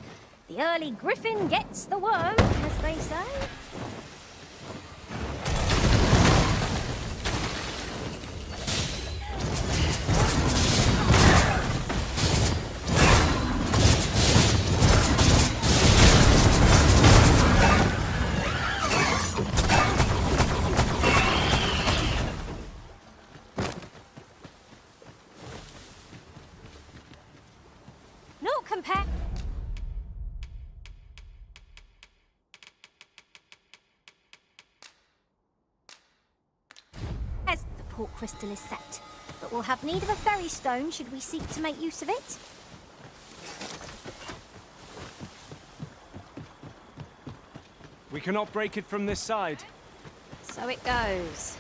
The early griffin gets the worm, as they say. Port crystal is set, but we'll have need of a fairy stone should we seek to make use of it.
We cannot break it from this side.
So it goes.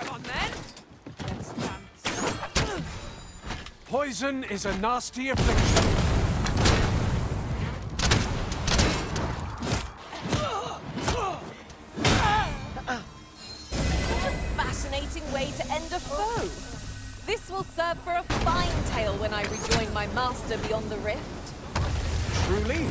Come on, then. Let's dance.
Poison is a nasty affliction.
Fascinating way to end a foe. This will serve for a fine tale when I rejoin my master beyond the rift.
Truly?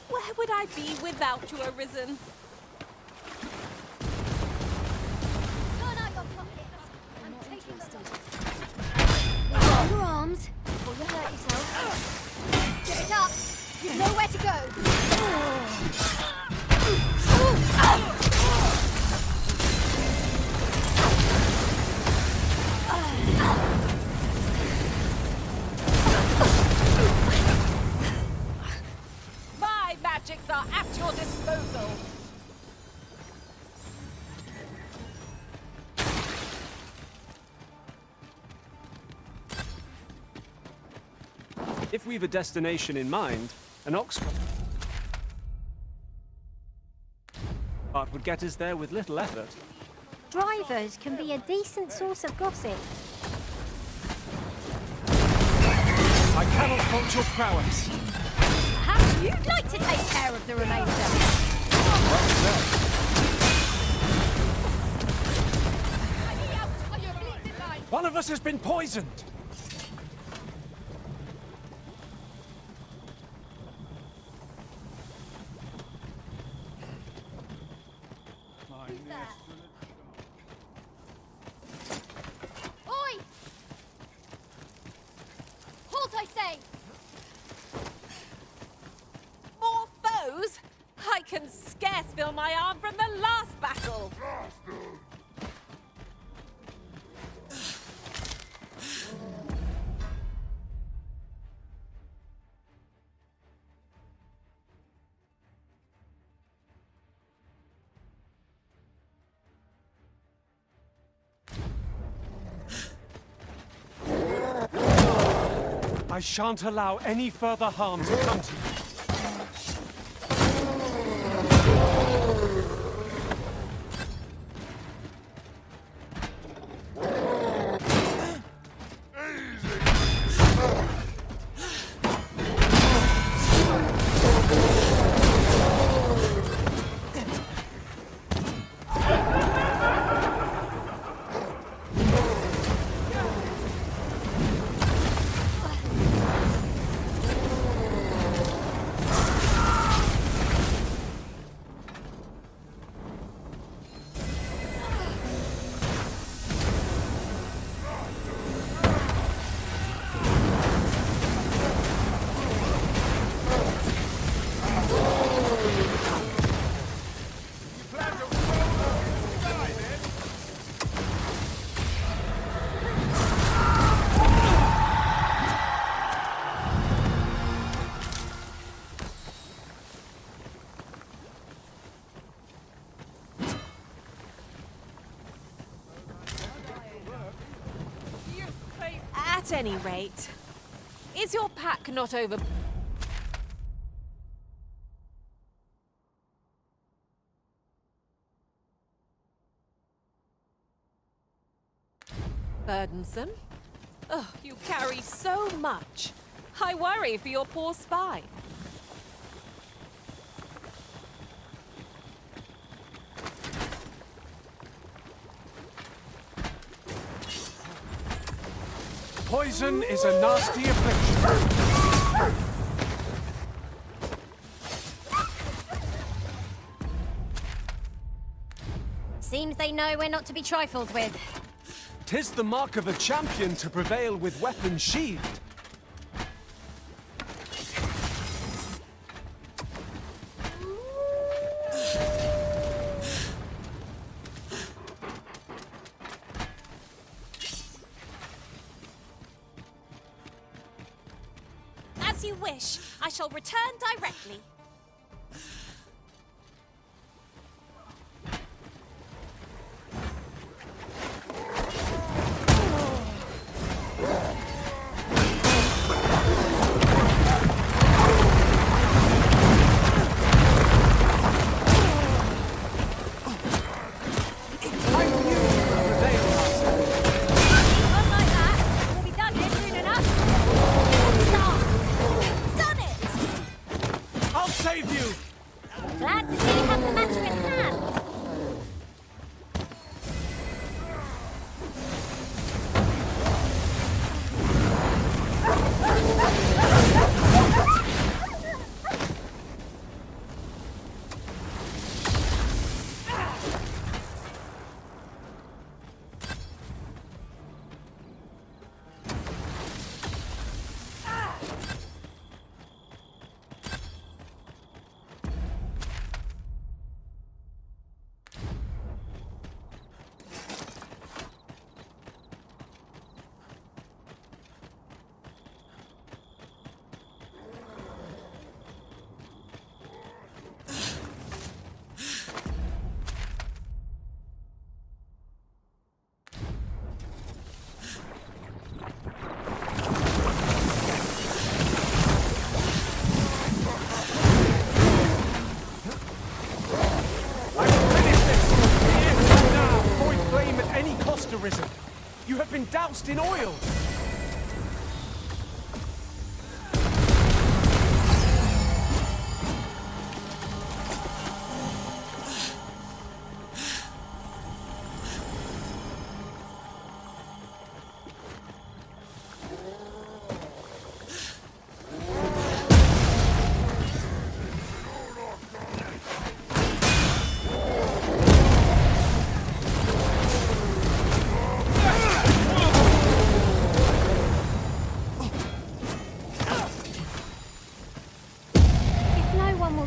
Where would I be without you, Arisen?
Hold your arms before you hurt yourself. Get it up. You've nowhere to go.
Magics are at your disposal.
If we've a destination in mind, an ox cart would get us there with little effort.
Drivers can be a decent source of gossip.
I cannot fault your prowess.
Perhaps you'd like to take care of the remainder.
One of us has been poisoned.
Oi! Halt, I say!
More foes? I can scarce feel my arm from the last battle.
I shan't allow any further harm to come to you.
At any rate, is your pack not over... burdensome? Oh, you carry so much. I worry for your poor spine.
Poison is a nasty affliction.
Seems they know we're not to be trifled with.
'Tis the mark of a champion to prevail with weapons sheathed.
As you wish. I shall return directly.
Glad to see you have the matter in hand.
You have been doused in oil!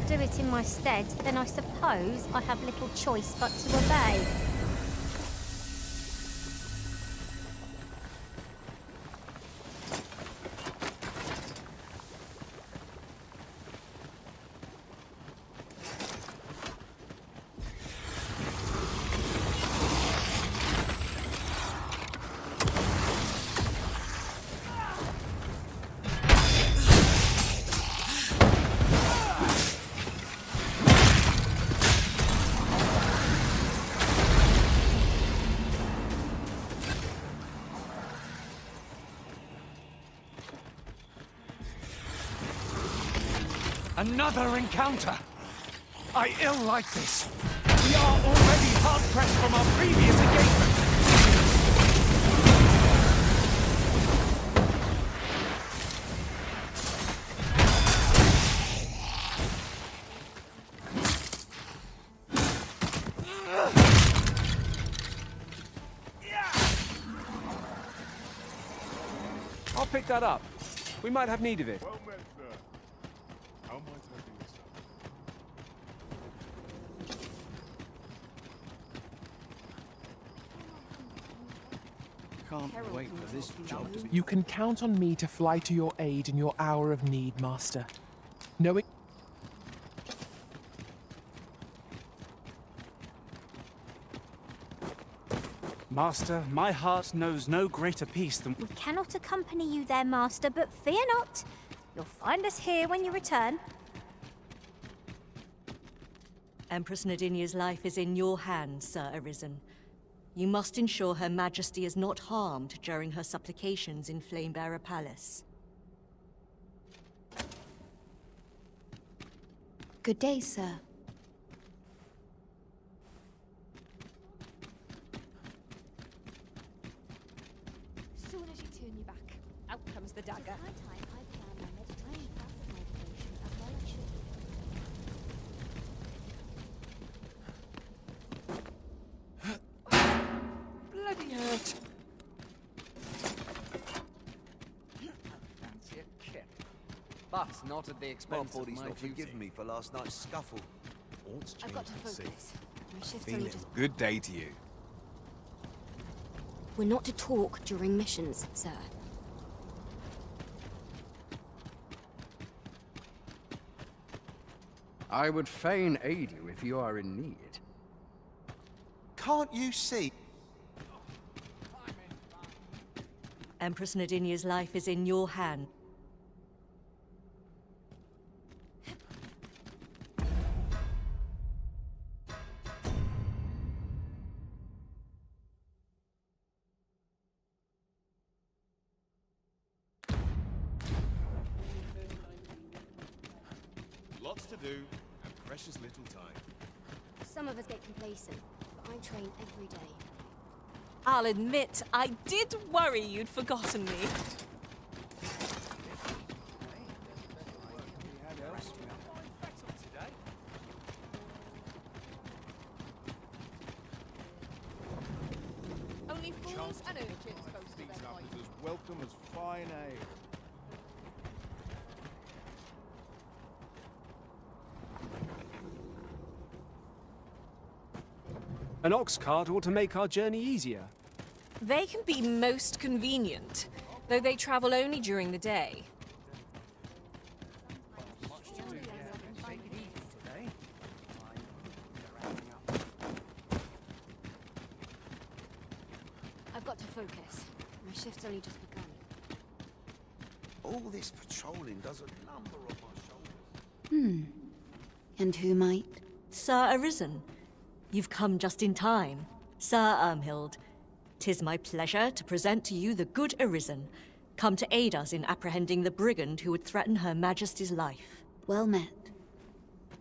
Do it in my stead, then I suppose I have little choice but to obey.
Another encounter! I ill like this. We are already hard-pressed from our previous engagement.
I'll pick that up. We might have need of it.
Can't wait for this job to be...
You can count on me to fly to your aid in your hour of need, Master. Knowing...
Master, my heart knows no greater peace than...
We cannot accompany you there, Master, but fear not. You'll find us here when you return.
Empress Nadinia's life is in your hands, Sir Arisen. You must ensure Her Majesty is not harmed during her supplications in Flamebearer Palace.
Good day, sir.
As soon as you turn your back, out comes the dagger.
Bloody hurt. Fancy a kip. But not at the expense of my duty.
Forgive me for last night's scuffle. All's
I've got to focus. My shift's only
Feeling
just...
Good day to you.
We're not to talk during missions, sir.
I would fain aid you if you are in need.
Can't you see?
Empress Nadinia's life is in your hand.
Lots to do, and precious little time.
Some of us get complacent, but I train every day.
I'll admit, I did worry you'd forgotten me. Only fools and urchins boast
These
of their
up
might.
is as welcome as fine ale.
An ox cart ought to make our journey easier.
They can be most convenient, though they travel only during the day.
I've got to focus. My shift's only just begun.
All this patrolling does a number on my shoulders.
And who might?
Sir Arisen, you've come just in time. Sir Ermhild, 'tis my pleasure to present to you the good Arisen, come to aid us in apprehending the brigand who would threaten Her Majesty's life.
Well met.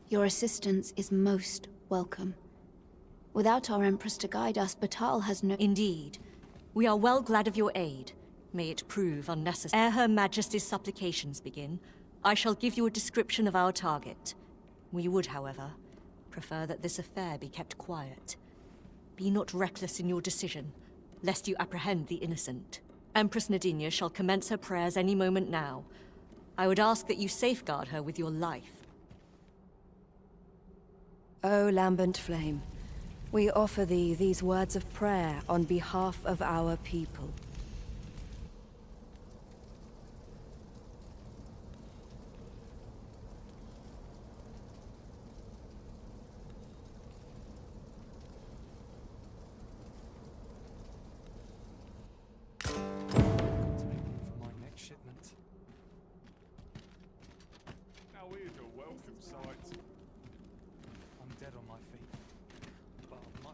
Your assistance is most welcome. Without our Empress to guide us, Batal has no—
Indeed. We are well glad of your aid. May it prove unnecessary. Ere Her Majesty's supplications begin, I shall give you a description of our target. We would, however, prefer that this affair be kept quiet. Be not reckless in your decision, lest you apprehend the innocent. Empress Nadinia shall commence her prayers any moment now. I would ask that you safeguard her with your life.
O lambent flame, we offer thee these words of prayer on behalf of our people.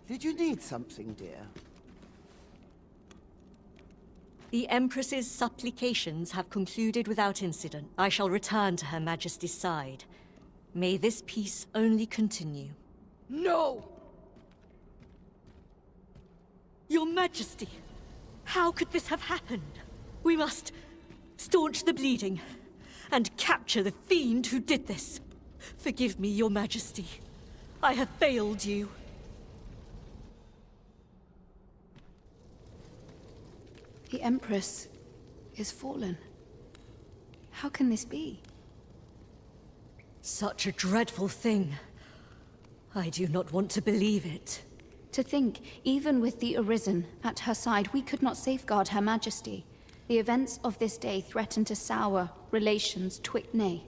Did you need something, dear?
The Empress's supplications have concluded without incident. I shall return to Her Majesty's side. May this peace only continue.
No!
Your Majesty, how could this have happened? We must staunch the bleeding and capture the fiend who did this. Forgive me, Your Majesty. I have failed you.
The Empress is fallen. How can this be?
Such a dreadful thing. I do not want to believe it.
To think, even with the Arisen at her side, we could not safeguard Her Majesty. The events of this day threaten to sour relations twixt nay.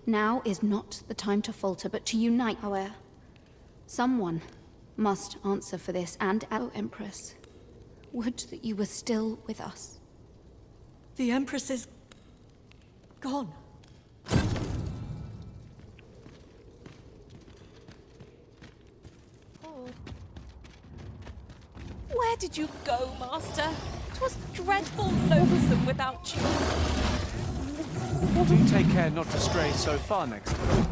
Now is not the time to falter, but to unite, however. Someone must answer for this, and, O Empress,
Would that you were still with us.
The Empress is gone.
Where did you go, Master? 'Twas dreadful lonesome without you.
Do take care not to stray so far next time.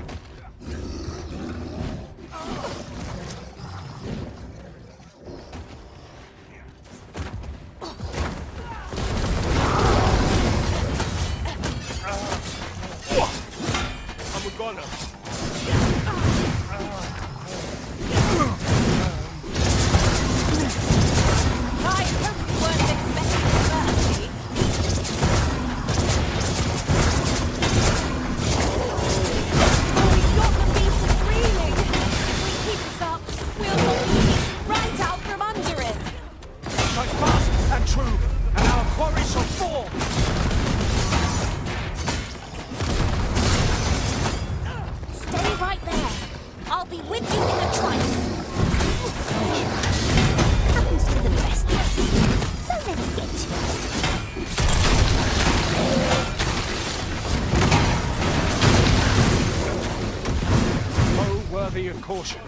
Caution.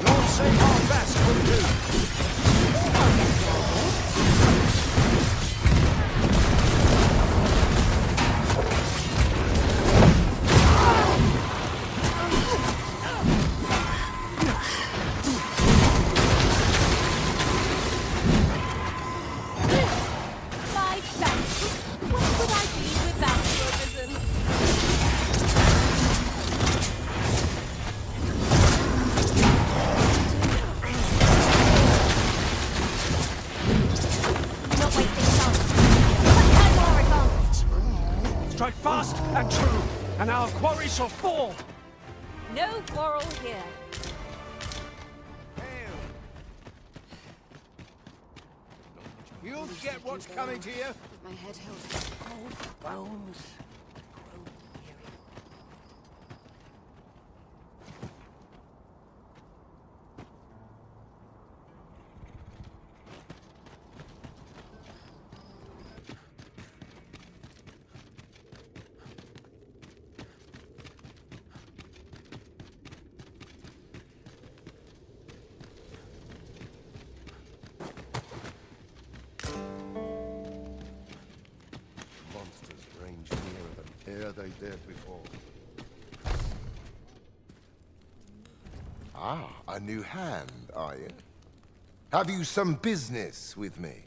Lord save our best will do. Shall fall!
No quarrel here.
You'll get what's coming to you.
With my head held.
Old bones.
They did before.
Ah, a new hand, are you? Have you some business with me?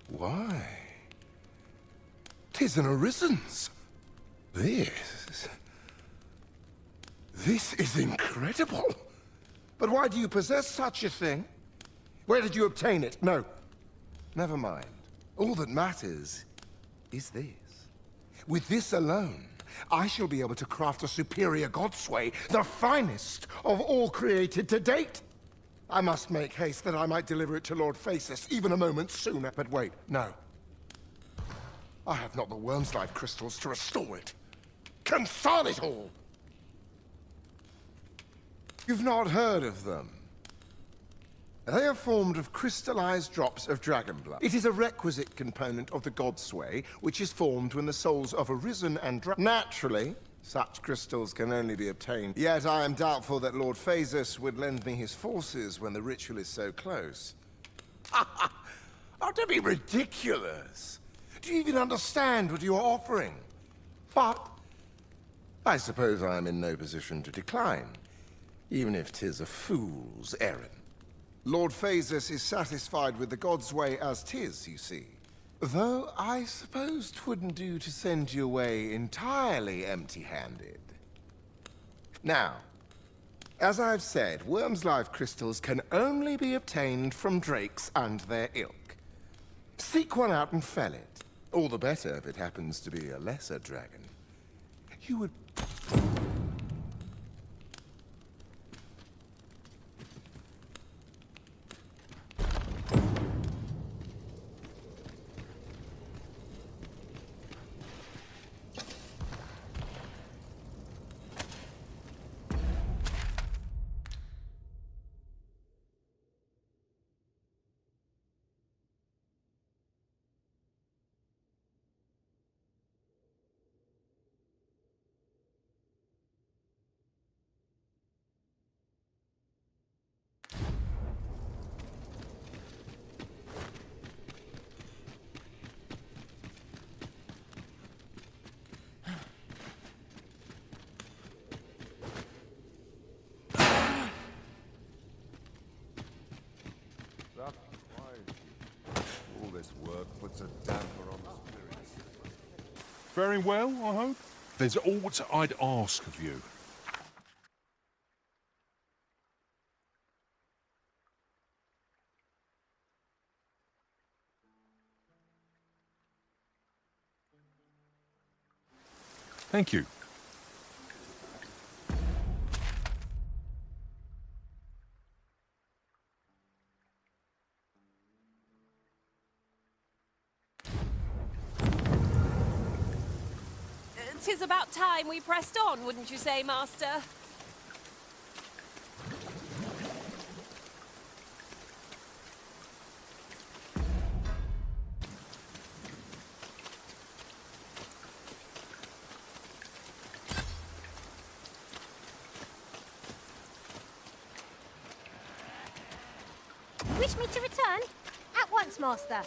Why? 'Tis an Arisen's. This is incredible. But why do you possess such a thing? Where did you obtain it? No. Never mind. All that matters is this. With this alone, I shall be able to craft a superior godsway, the finest of all created to date. I must make haste that I might deliver it to Lord Phasis even a moment sooner. But wait, no. I have not the worm's life crystals to restore it. Confound it all! You've not heard of them. They are formed of crystallized drops of dragon blood. It is a requisite component of the godsway, which is formed when the souls of Arisen and Naturally, such crystals can only be obtained. Yet I am doubtful that Lord Phasis would lend me his forces when the ritual is so close. Oh, don't be ridiculous! Do you even understand what you are offering? But I suppose I am in no position to decline, even if 'tis a fool's errand. Lord Phasis is satisfied with the God's way as 'tis, you see. Though I suppose 'twouldn't do to send you away entirely empty-handed. Now, as I've said, worm's life crystals can only be obtained from drakes and their ilk. Seek one out and fell it. All the better if it happens to be a lesser dragon. You would...
puts a damper on the spirits.
Very well, I hope. There's aught I'd ask of you. Thank you.
Tis about time we pressed on, wouldn't you say, Master?
Wish me to return? At once, Master.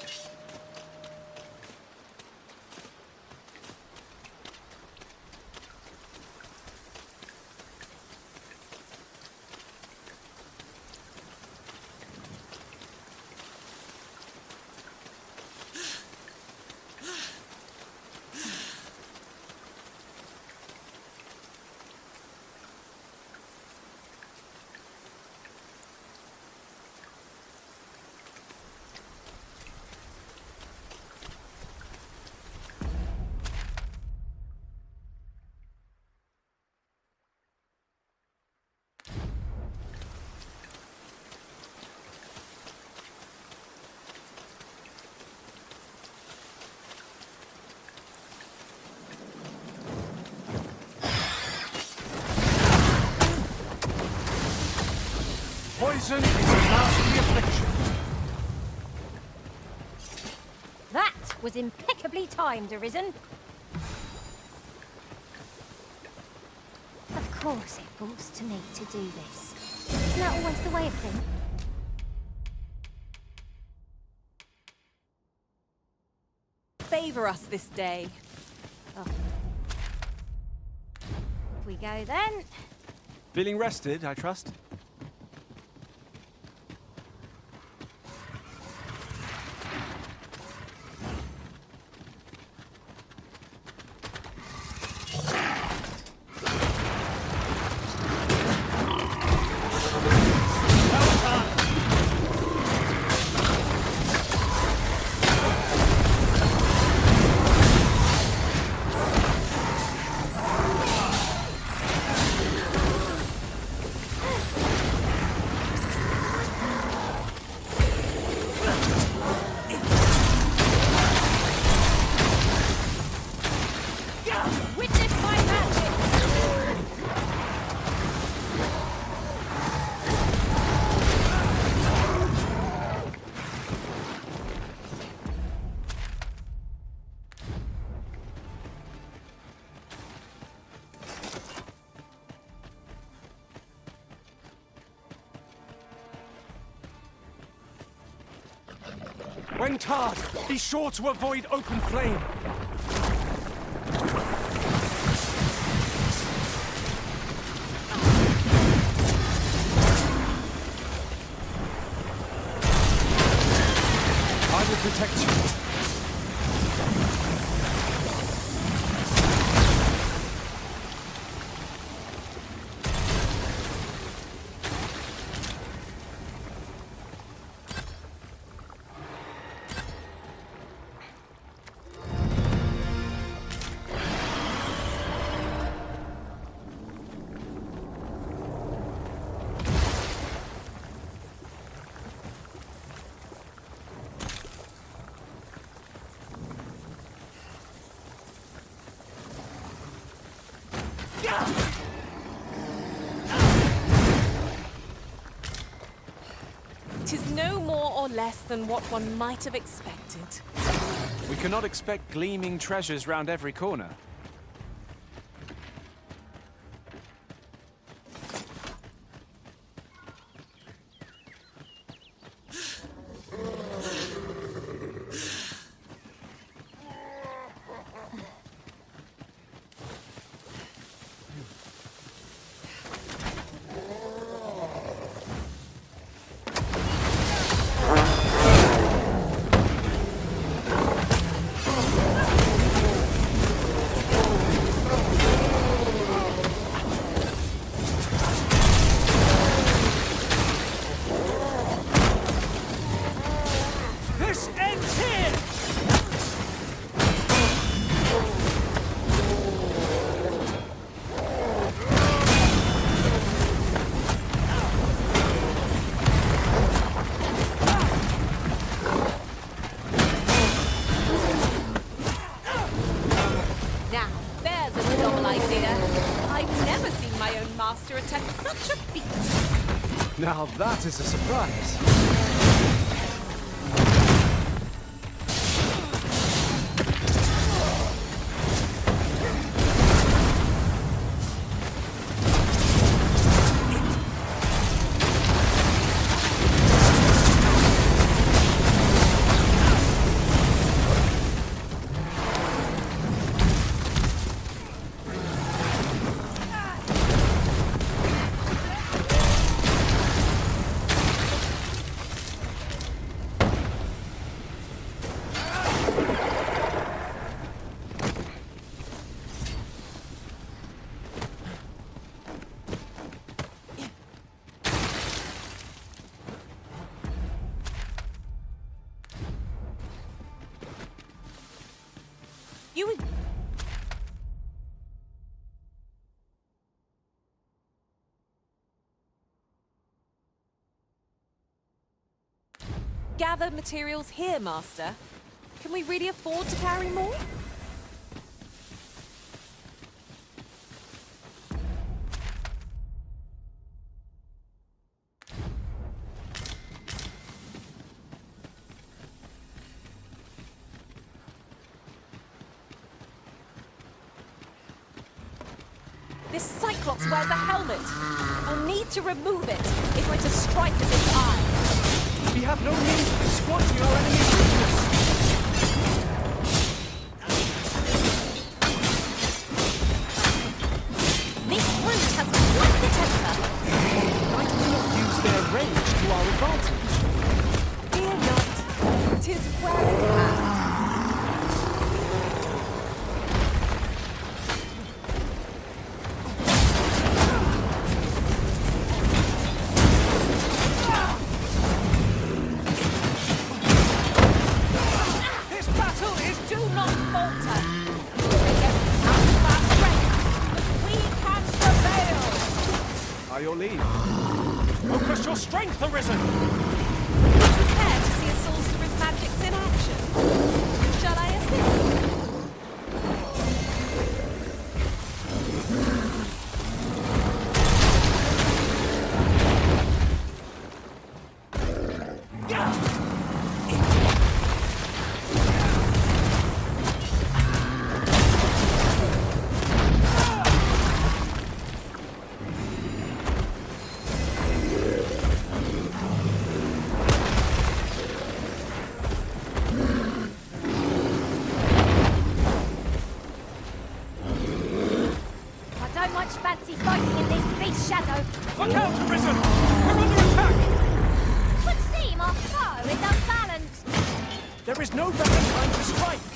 Poison is a nasty affliction.
That was impeccably timed, Arisen. Of course it falls to me to do this. Isn't that always the way of things?
Favor us this day.
Oh. We go then.
Feeling rested, I trust?
When tarred, be sure to avoid open flame. I will protect you.
Tis no more or less than what one might have expected.
We cannot expect gleaming treasures round every corner.
attempt such a feat.
Now that is a surprise.
Gather materials here, Master. Can we really afford to carry more? This Cyclops wears a helmet. I'll need to remove it if we're to strike at its eye.
We have no means of squashing our enemy's weakness.
This brute has quite the temper.
Why do we not use their range to our advantage?
Fear not. 'Tis well in hand.
Your leave. Focus your strength, Arisen!
Prepare to see a sorcerer's magics in action. Shall I assist?
Fancy fighting in this beast's shadow.
Look out, Arisen! We're under attack!
Would seem our foe is unbalanced.
There is no better time to strike.